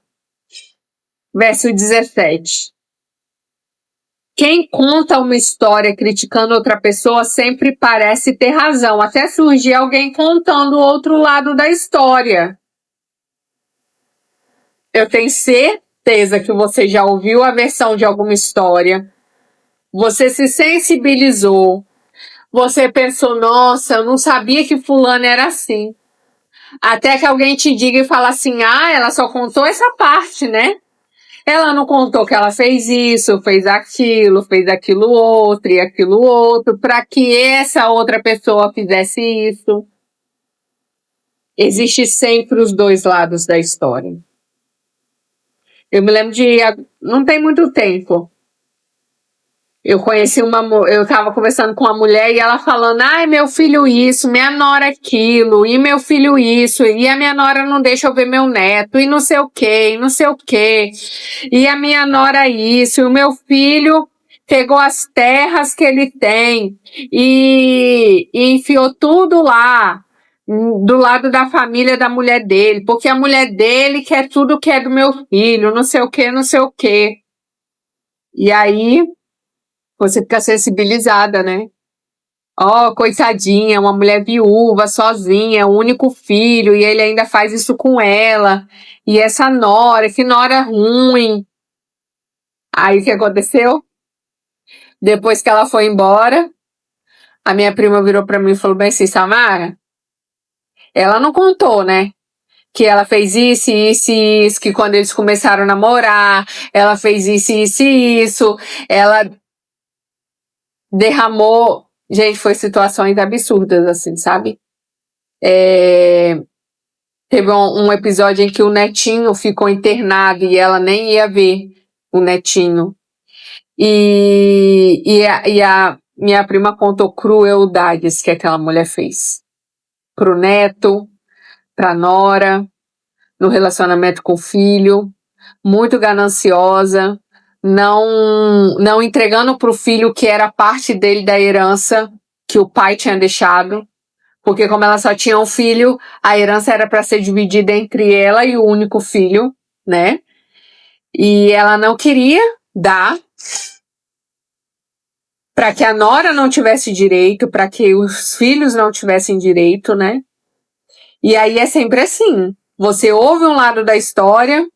Verso 17. Quem conta uma história criticando outra pessoa sempre parece ter razão, até surgir alguém contando o outro lado da história. Eu tenho certeza que você já ouviu a versão de alguma história, você se sensibilizou, você pensou, nossa, eu não sabia que fulano era assim. Até que alguém te diga e fala assim, ela só contou essa parte, né? Ela não contou que ela fez isso, fez aquilo outro e aquilo outro, para que essa outra pessoa fizesse isso. Existe sempre os dois lados da história. Eu me lembro não tem muito tempo, eu estava conversando com uma mulher e ela falando, meu filho isso, minha nora aquilo, e meu filho isso, e a minha nora não deixa eu ver meu neto, e não sei o quê, e não sei o quê, e a minha nora isso, e o meu filho pegou as terras que ele tem e enfiou tudo lá, do lado da família da mulher dele, porque a mulher dele quer tudo que é do meu filho, não sei o quê, não sei o quê. E aí você fica sensibilizada, né? Coitadinha, uma mulher viúva, sozinha, o único filho, e ele ainda faz isso com ela. E essa nora, que nora ruim. Aí o que aconteceu? Depois que ela foi embora, a minha prima virou pra mim e falou bem assim, Samara, ela não contou, né? Que ela fez isso, isso e isso, que quando eles começaram a namorar, ela fez isso, isso e isso, ela derramou... Gente, foi situações absurdas, assim, sabe? Teve um episódio em que o netinho ficou internado e ela nem ia ver o netinho. E a minha prima contou crueldades que aquela mulher fez. Pro neto, pra nora, no relacionamento com o filho, muito gananciosa, não entregando pro filho que era parte dele da herança que o pai tinha deixado, porque como ela só tinha um filho, a herança era para ser dividida entre ela e o único filho, né? E ela não queria dar para que a nora não tivesse direito, para que os filhos não tivessem direito, né? E aí é sempre assim, você ouve um lado da história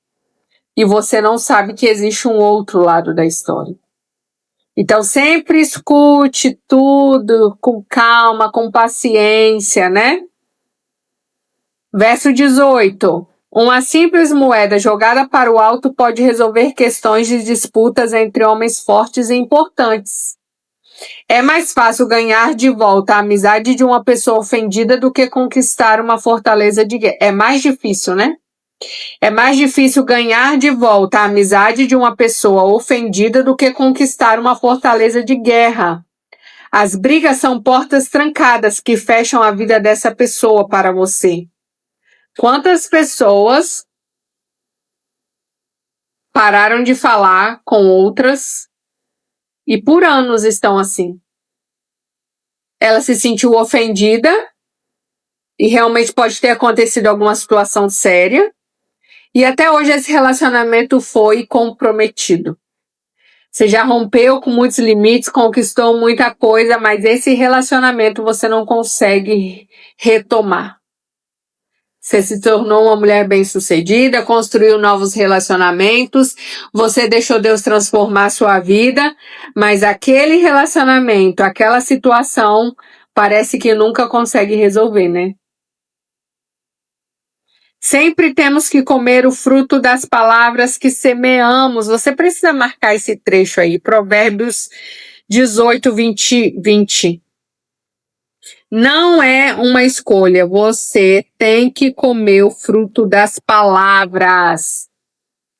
e você não sabe que existe um outro lado da história. Então sempre escute tudo com calma, com paciência, né? Verso 18. Uma simples moeda jogada para o alto pode resolver questões de disputas entre homens fortes e importantes. É mais fácil ganhar de volta a amizade de uma pessoa ofendida do que conquistar uma fortaleza de guerra. É mais difícil, né? É mais difícil ganhar de volta a amizade de uma pessoa ofendida do que conquistar uma fortaleza de guerra. As brigas são portas trancadas que fecham a vida dessa pessoa para você. Quantas pessoas pararam de falar com outras e por anos estão assim? Ela se sentiu ofendida e realmente pode ter acontecido alguma situação séria. E até hoje esse relacionamento foi comprometido. Você já rompeu com muitos limites, conquistou muita coisa, mas esse relacionamento você não consegue retomar. Você se tornou uma mulher bem-sucedida, construiu novos relacionamentos, você deixou Deus transformar a sua vida, mas aquele relacionamento, aquela situação, parece que nunca consegue resolver, né? Sempre temos que comer o fruto das palavras que semeamos. Você precisa marcar esse trecho aí, Provérbios 18, 20. Não é uma escolha, você tem que comer o fruto das palavras.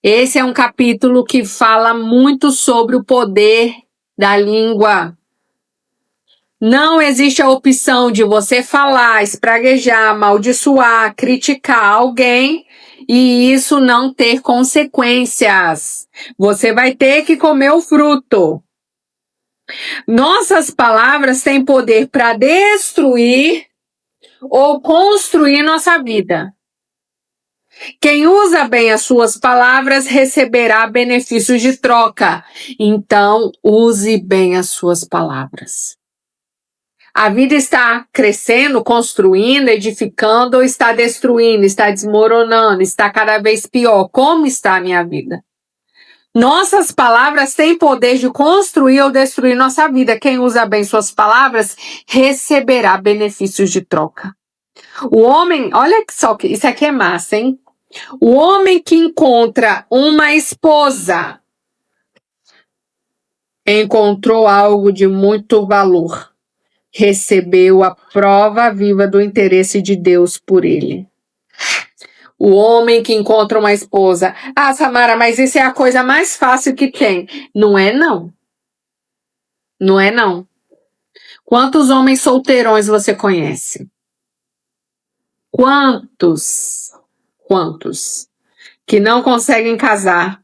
Esse é um capítulo que fala muito sobre o poder da língua. Não existe a opção de você falar, espraguejar, amaldiçoar, criticar alguém e isso não ter consequências. Você vai ter que comer o fruto. Nossas palavras têm poder para destruir ou construir nossa vida. Quem usa bem as suas palavras receberá benefícios de troca. Então, use bem as suas palavras. A vida está crescendo, construindo, edificando ou está destruindo, está desmoronando, está cada vez pior? Como está a minha vida? Nossas palavras têm poder de construir ou destruir nossa vida. Quem usa bem suas palavras receberá benefícios de troca. O homem, olha só, isso aqui é massa, hein? O homem que encontra uma esposa encontrou algo de muito valor. Recebeu a prova viva do interesse de Deus por ele. O homem que encontra uma esposa. Ah, Samara, mas isso é a coisa mais fácil que tem. Não é, não. Não é, não. Quantos homens solteirões você conhece? Quantos? Que não conseguem casar,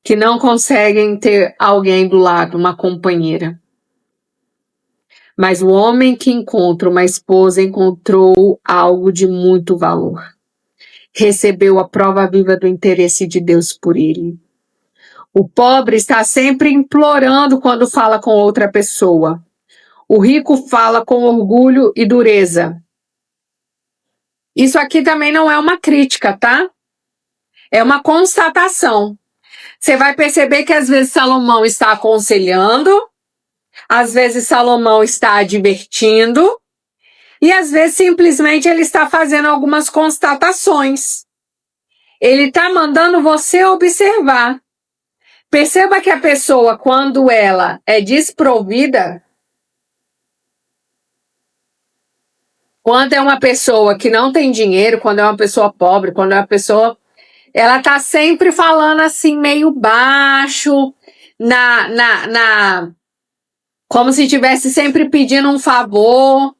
que não conseguem ter alguém do lado, uma companheira. Mas o homem que encontra uma esposa encontrou algo de muito valor. Recebeu a prova viva do interesse de Deus por ele. O pobre está sempre implorando quando fala com outra pessoa. O rico fala com orgulho e dureza. Isso aqui também não é uma crítica, tá? É uma constatação. Você vai perceber que às vezes Salomão está aconselhando, às vezes Salomão está advertindo, e às vezes simplesmente ele está fazendo algumas constatações. Ele está mandando você observar. Perceba que a pessoa, quando ela é desprovida, quando é uma pessoa que não tem dinheiro, quando é uma pessoa pobre, quando é uma pessoa... Ela tá sempre falando assim, meio baixo, como se estivesse sempre pedindo um favor.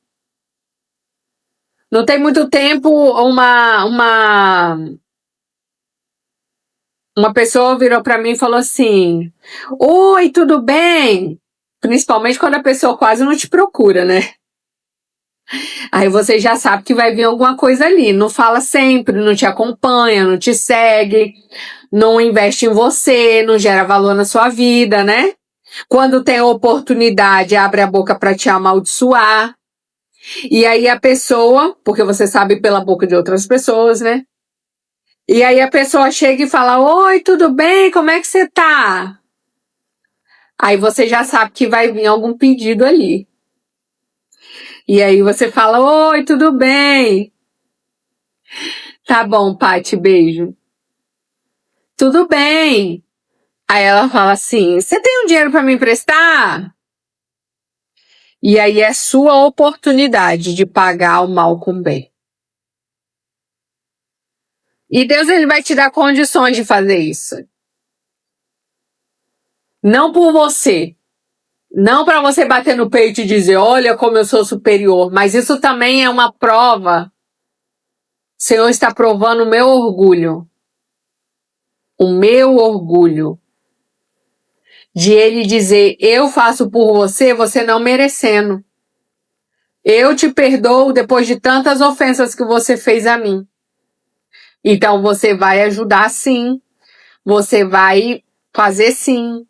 Não tem muito tempo, uma pessoa virou para mim e falou assim: oi, tudo bem? Principalmente quando a pessoa quase não te procura, né? Aí você já sabe que vai vir alguma coisa ali. Não fala sempre, não te acompanha, não te segue, não investe em você, não gera valor na sua vida, né? Quando tem oportunidade, abre a boca para te amaldiçoar. E aí a pessoa, porque você sabe pela boca de outras pessoas, né? E aí a pessoa chega e fala: oi, tudo bem? Como é que você tá? Aí você já sabe que vai vir algum pedido ali. E aí você fala: oi, tudo bem? Tá bom, Paty, beijo. Tudo bem. Aí ela fala assim: você tem um dinheiro para me emprestar? E aí é sua oportunidade de pagar o mal com o bem. E Deus, ele vai te dar condições de fazer isso. Não por você. Não para você bater no peito e dizer: olha como eu sou superior. Mas isso também é uma prova. O Senhor está provando o meu orgulho. O meu orgulho. De ele dizer: eu faço por você, você não merecendo. Eu te perdoo depois de tantas ofensas que você fez a mim. Então você vai ajudar sim. Você vai fazer sim.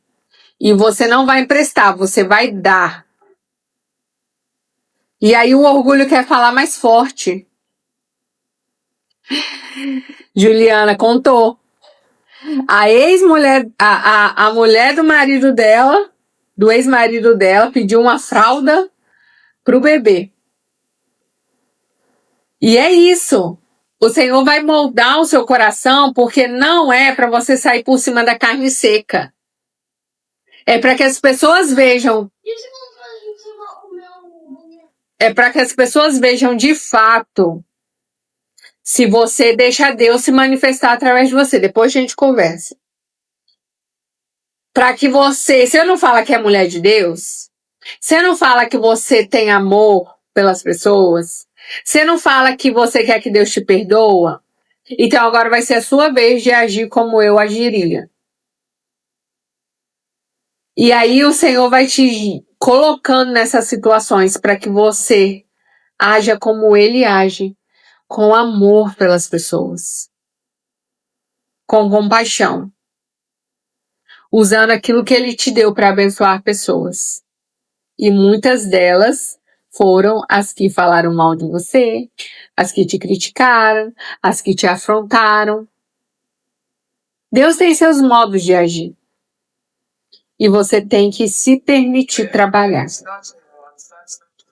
E você não vai emprestar, você vai dar. E aí o orgulho quer falar mais forte. Juliana contou. A ex-mulher, a mulher do marido dela, do ex-marido dela, pediu uma fralda pro bebê. E é isso. O Senhor vai moldar o seu coração, porque não é para você sair por cima da carne seca. É para que as pessoas vejam. É para que as pessoas vejam de fato se você deixa Deus se manifestar através de você. Depois a gente conversa. para que você não fala que é mulher de Deus, você não fala que você tem amor pelas pessoas, você não fala que você quer que Deus te perdoa, então agora vai ser a sua vez de agir como eu agiria. E aí o Senhor vai te colocando nessas situações para que você haja como Ele age, com amor pelas pessoas, com compaixão, usando aquilo que Ele te deu para abençoar pessoas. E muitas delas foram as que falaram mal de você, as que te criticaram, as que te afrontaram. Deus tem seus modos de agir. E você tem que se permitir trabalhar.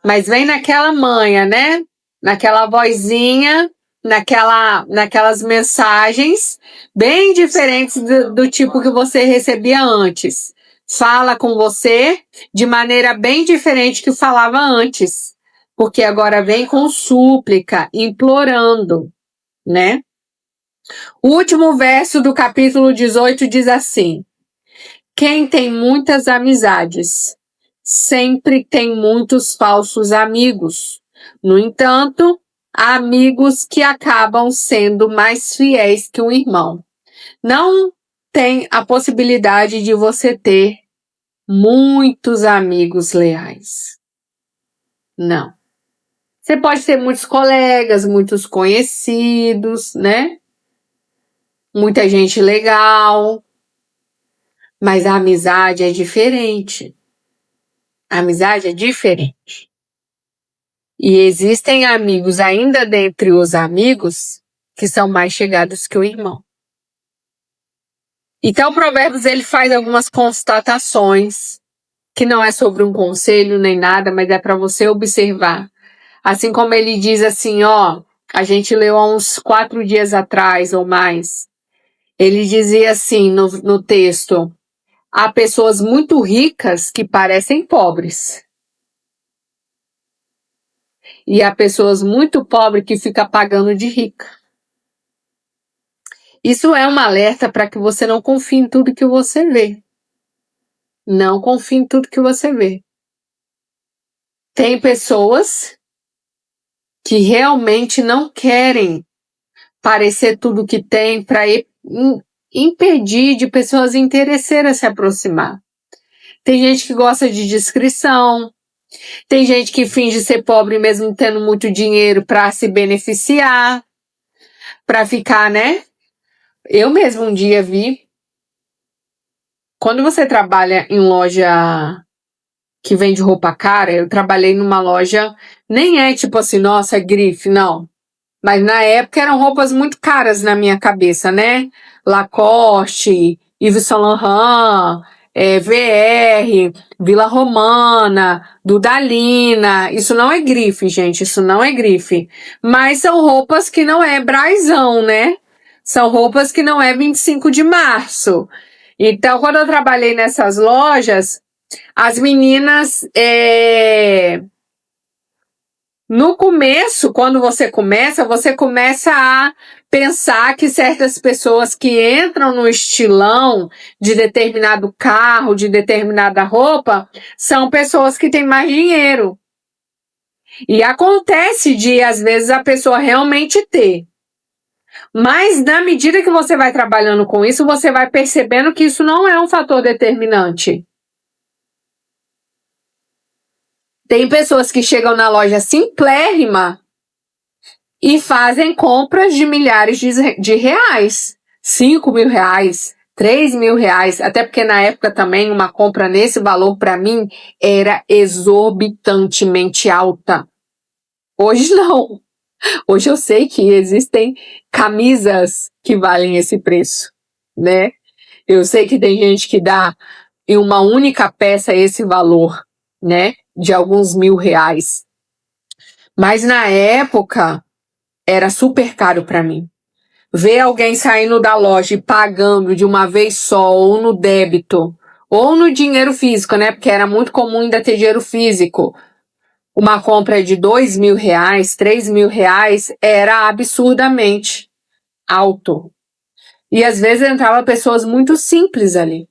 Mas vem naquela manha, né? Naquela vozinha, naquelas mensagens bem diferentes do tipo que você recebia antes. Fala com você de maneira bem diferente que falava antes. Porque agora vem com súplica, implorando, né? O último verso do capítulo 18 diz assim: quem tem muitas amizades sempre tem muitos falsos amigos. No entanto, há amigos que acabam sendo mais fiéis que um irmão. Não tem a possibilidade de você ter muitos amigos leais. Não. Você pode ter muitos colegas, muitos conhecidos, né? Muita gente legal. Mas a amizade é diferente. A amizade é diferente. E existem amigos ainda dentre os amigos que são mais chegados que o irmão. Então, o Provérbios ele faz algumas constatações que não é sobre um conselho nem nada, mas é para você observar. Assim como ele diz assim, ó, a gente leu há uns 4 dias atrás ou mais. Ele dizia assim no texto: há pessoas muito ricas que parecem pobres. E há pessoas muito pobres que ficam pagando de rica. Isso é um alerta para que você não confie em tudo que você vê. Não confie em tudo que você vê. Tem pessoas que realmente não querem parecer tudo que tem para impedir de pessoas interesseiras se aproximar. Tem gente que gosta de discrição. Tem gente que finge ser pobre mesmo tendo muito dinheiro para se beneficiar, para ficar, né? Eu mesmo um dia vi, quando você trabalha em loja que vende roupa cara, eu trabalhei numa loja, nem é tipo assim, nossa, grife, não. Mas na época eram roupas muito caras na minha cabeça, né? Lacoste, Yves Saint Laurent, VR, Vila Romana, Dudalina. Isso não é grife, gente, isso não é grife. Mas são roupas que não é brasão, né? São roupas que não é 25 de março. Então, quando eu trabalhei nessas lojas, as meninas... No começo, quando você começa a pensar que certas pessoas que entram no estilão de determinado carro, de determinada roupa, são pessoas que têm mais dinheiro. E acontece de, às vezes, a pessoa realmente ter. Mas, na medida que você vai trabalhando com isso, você vai percebendo que isso não é um fator determinante. Tem pessoas que chegam na loja simplérrima e fazem compras de milhares de reais. 5 mil reais, 3 mil reais. Até porque na época também uma compra nesse valor para mim era exorbitantemente alta. Hoje não. Hoje eu sei que existem camisas que valem esse preço, né? Eu sei que tem gente que dá em uma única peça esse valor, né? De alguns mil reais. Mas na época era super caro para mim. Ver alguém saindo da loja e pagando de uma vez só, ou no débito, ou no dinheiro físico, né? Porque era muito comum ainda ter dinheiro físico. Uma compra de 2 mil reais, 3 mil reais era absurdamente alto. E às vezes entrava pessoas muito simples ali.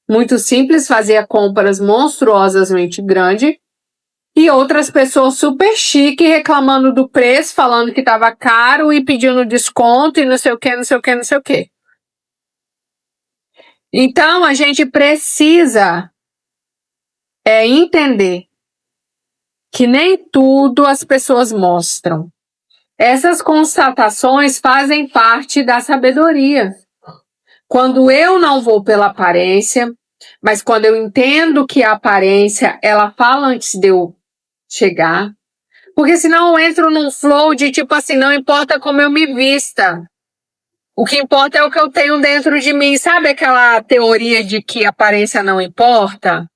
muito simples, fazia compras monstruosamente grandes, e outras pessoas super chique reclamando do preço, falando que estava caro e pedindo desconto e não sei o que, não sei o que, não sei o que. Então, a gente precisa entender que nem tudo as pessoas mostram. Essas constatações fazem parte da sabedoria. Quando eu não vou pela aparência, mas quando eu entendo que a aparência, ela fala antes de eu chegar, porque senão eu entro num flow de tipo assim, não importa como eu me vista, o que importa é o que eu tenho dentro de mim. Sabe aquela teoria de que a aparência não importa?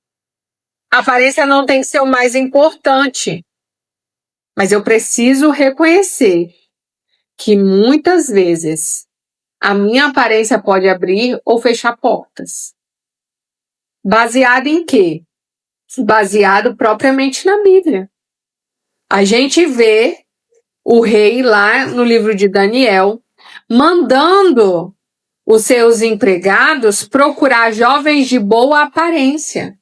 A aparência não tem que ser o mais importante, mas eu preciso reconhecer que muitas vezes a minha aparência pode abrir ou fechar portas. Baseado em quê? Baseado propriamente na Bíblia. A gente vê o rei lá no livro de Daniel mandando os seus empregados procurar jovens de boa aparência,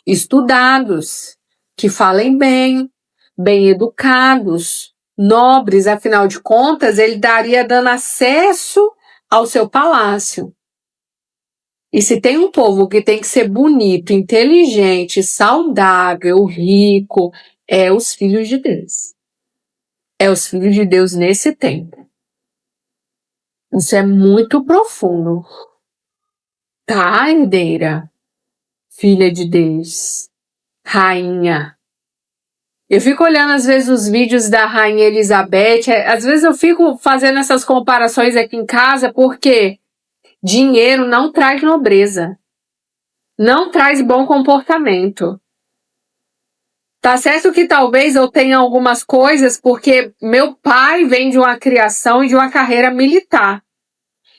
estudados, que falem bem, bem educados, nobres, afinal de contas, ele estaria dando acesso ao seu palácio. E se tem um povo que tem que ser bonito, inteligente, saudável, rico, é os filhos de Deus. É os filhos de Deus nesse tempo. Isso é muito profundo. Tá, herdeira? Filha de Deus. Rainha. Eu fico olhando às vezes os vídeos da Rainha Elizabeth, às vezes eu fico fazendo essas comparações aqui em casa porque dinheiro não traz nobreza. Não traz bom comportamento. Tá certo que talvez eu tenha algumas coisas porque meu pai vem de uma criação e de uma carreira militar.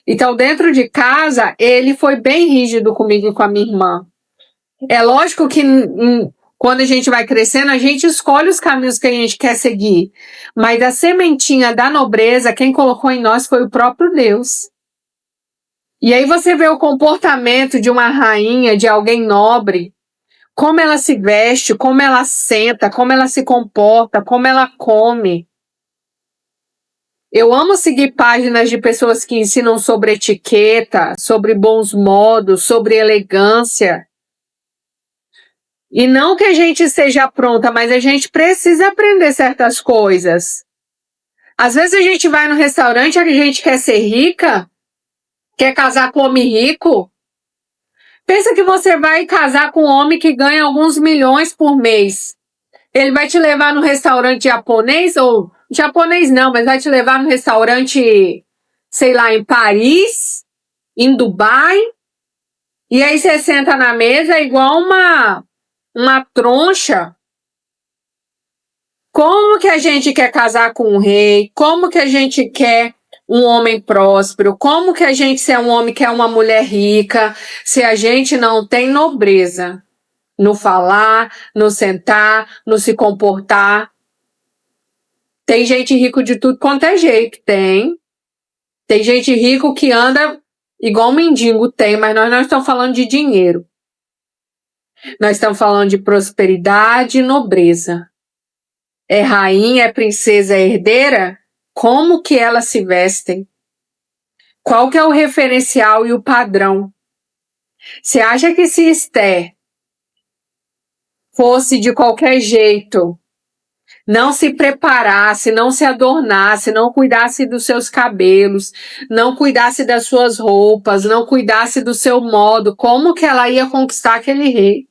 Então, dentro de casa, ele foi bem rígido comigo e com a minha irmã. É lógico que quando a gente vai crescendo, a gente escolhe os caminhos que a gente quer seguir. Mas a sementinha da nobreza, quem colocou em nós foi o próprio Deus. E aí você vê o comportamento de uma rainha, de alguém nobre, como ela se veste, como ela senta, como ela se comporta, como ela come. Eu amo seguir páginas de pessoas que ensinam sobre etiqueta, sobre bons modos, sobre elegância. E não que a gente esteja pronta, mas a gente precisa aprender certas coisas. Às vezes a gente vai no restaurante, a gente quer ser rica, quer casar com homem rico. Pensa que você vai casar com um homem que ganha alguns milhões por mês. Ele vai te levar no restaurante japonês, ou japonês não, mas vai te levar no restaurante, sei lá, em Paris, em Dubai, e aí você senta na mesa igual uma troncha. Como que a gente quer casar com um rei? Como que a gente quer um homem próspero? Como que a gente, se é um homem, quer uma mulher rica, se a gente não tem nobreza no falar, no sentar, no se comportar? Tem gente rico de tudo quanto é jeito, tem. Tem gente rico que anda igual um mendigo, tem, mas nós não estamos falando de dinheiro. Nós estamos falando de prosperidade e nobreza. É rainha, é princesa, é herdeira? Como que elas se vestem? Qual que é o referencial e o padrão? Você acha que se Esther fosse de qualquer jeito, não se preparasse, não se adornasse, não cuidasse dos seus cabelos, não cuidasse das suas roupas, não cuidasse do seu modo, como que ela ia conquistar aquele rei?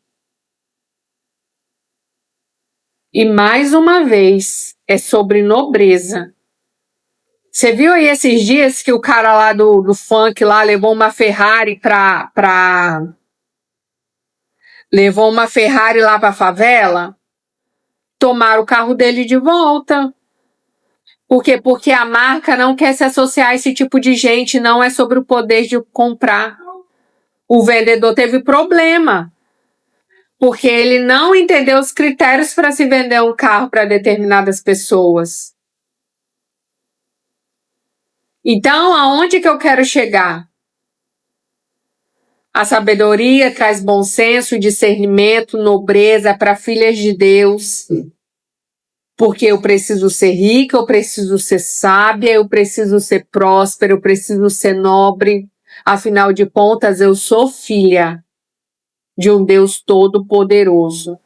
E mais uma vez, é sobre nobreza. Você viu aí esses dias que o cara lá do funk lá levou uma Ferrari levou uma Ferrari lá pra favela? Tomaram o carro dele de volta. Por quê? Porque a marca não quer se associar a esse tipo de gente, não é sobre o poder de comprar. O vendedor teve problema, porque ele não entendeu os critérios para se vender um carro para determinadas pessoas. Então, aonde que eu quero chegar? A sabedoria traz bom senso, discernimento, nobreza para filhas de Deus. Porque eu preciso ser rica, eu preciso ser sábia, eu preciso ser próspera, eu preciso ser nobre. Afinal de contas, eu sou filha de um Deus todo-poderoso.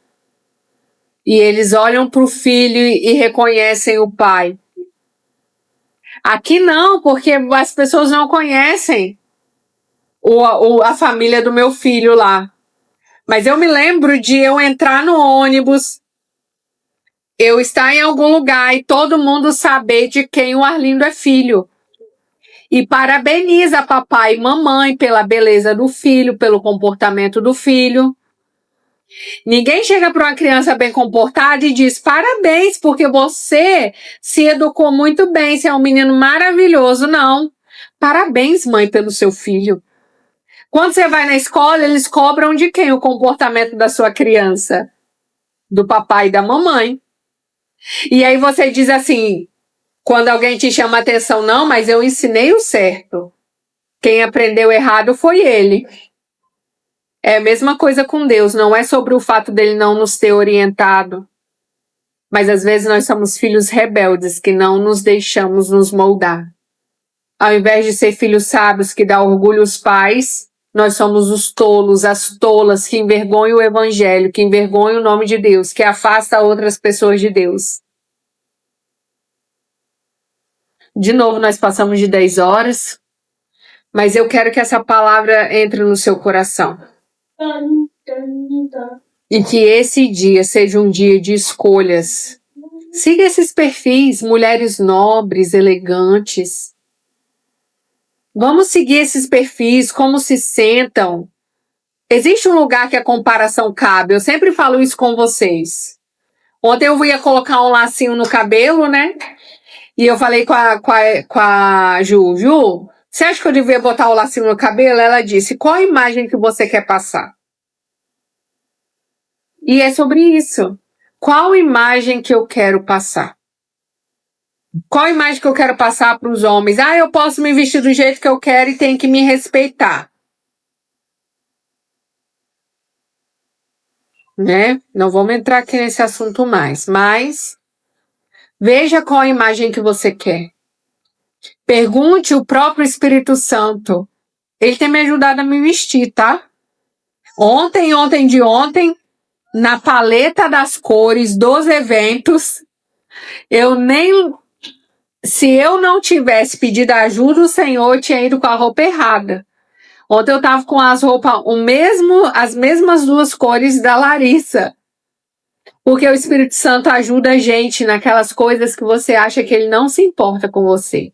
E eles olham para o filho e reconhecem o pai. Aqui não, porque as pessoas não conhecem a família do meu filho lá. Mas eu me lembro de eu entrar no ônibus, eu estar em algum lugar e todo mundo saber de quem o Arlindo é filho. E parabeniza papai e mamãe pela beleza do filho, pelo comportamento do filho. Ninguém chega para uma criança bem comportada e diz parabéns, porque você se educou muito bem, você é um menino maravilhoso. Não. Parabéns, mãe, pelo seu filho. Quando você vai na escola, eles cobram de quem o comportamento da sua criança? Do papai e da mamãe. E aí você diz assim, quando alguém te chama a atenção, não, mas eu ensinei o certo. Quem aprendeu errado foi ele. É a mesma coisa com Deus, não é sobre o fato dele não nos ter orientado. Mas às vezes nós somos filhos rebeldes que não nos deixamos nos moldar. Ao invés de ser filhos sábios que dá orgulho aos pais, nós somos os tolos, as tolas que envergonham o evangelho, que envergonham o nome de Deus, que afasta outras pessoas de Deus. De novo, nós passamos de 10 horas, mas eu quero que essa palavra entre no seu coração. E que esse dia seja um dia de escolhas. Siga esses perfis, mulheres nobres, elegantes. Vamos seguir esses perfis, como se sentam. Existe um lugar que a comparação cabe. Eu sempre falo isso com vocês. Ontem eu ia colocar um lacinho no cabelo, né? E eu falei com a Ju, você acha que eu devia botar o lacinho no cabelo? Ela disse, qual a imagem que você quer passar? E é sobre isso. Qual imagem que eu quero passar? Qual imagem que eu quero passar para os homens? Eu posso me vestir do jeito que eu quero e tem que me respeitar. Né? Não vamos entrar aqui nesse assunto mais, mas veja qual a imagem que você quer. Pergunte o próprio Espírito Santo. Ele tem me ajudado a me vestir, tá? Ontem, na paleta das cores dos eventos, se eu não tivesse pedido ajuda, o Senhor tinha ido com a roupa errada. Ontem eu tava com as roupas, as mesmas duas cores da Larissa. Porque o Espírito Santo ajuda a gente naquelas coisas que você acha que ele não se importa com você.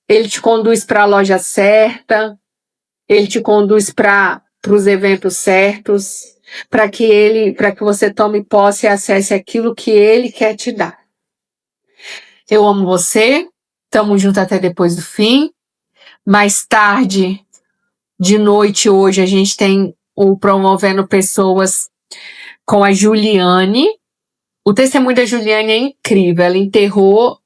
Ele te conduz para a loja certa, ele te conduz para os eventos certos, para que você tome posse e acesse aquilo que ele quer te dar. Eu amo você, estamos juntos até depois do fim. Mais tarde, de noite hoje, a gente tem o Promovendo Pessoas com a Juliane. O testemunho da Juliane é incrível, ela enterrou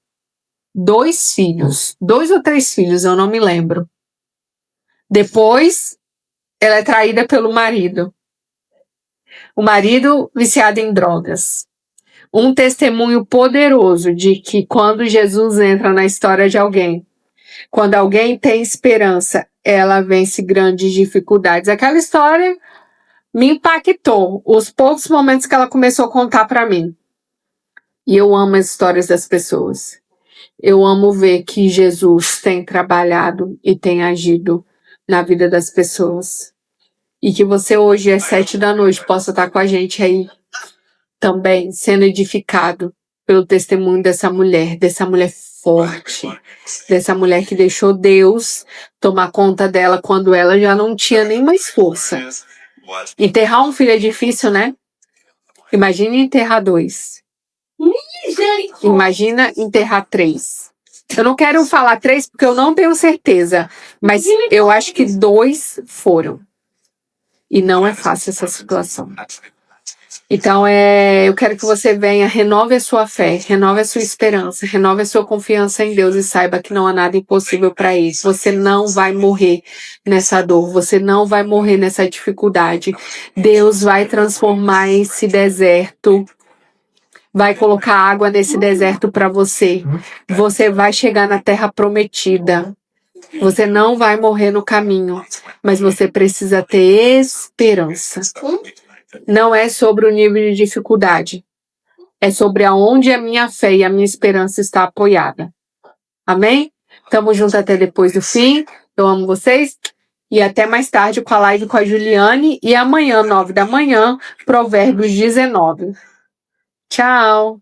2 filhos, 2 ou 3 filhos, eu não me lembro. Depois, ela é traída pelo marido. O marido viciado em drogas. Um testemunho poderoso de que quando Jesus entra na história de alguém, quando alguém tem esperança, ela vence grandes dificuldades. Aquela história me impactou, os poucos momentos que ela começou a contar para mim. E eu amo as histórias das pessoas. Eu amo ver que Jesus tem trabalhado e tem agido na vida das pessoas. E que você hoje, às 7 da noite, possa estar com a gente aí também, sendo edificado pelo testemunho dessa mulher forte, dessa mulher que deixou Deus tomar conta dela quando ela já não tinha nem mais força. Enterrar um filho é difícil, né? Imagina enterrar 2. Imagina enterrar 3. Eu não quero falar 3 porque eu não tenho certeza, mas eu acho que 2 foram. E não é fácil essa situação. Então, eu quero que você venha, renove a sua fé, renove a sua esperança, renove a sua confiança em Deus e saiba que não há nada impossível para ele. Você não vai morrer nessa dor, você não vai morrer nessa dificuldade. Deus vai transformar esse deserto, vai colocar água nesse deserto para você. Você vai chegar na terra prometida. Você não vai morrer no caminho, mas você precisa ter esperança. Não é sobre o nível de dificuldade. É sobre aonde a minha fé e a minha esperança está apoiada. Amém? Tamo junto até depois do fim. Eu amo vocês. E até mais tarde com a live com a Juliane. E amanhã, 9 da manhã, Provérbios 19. Tchau!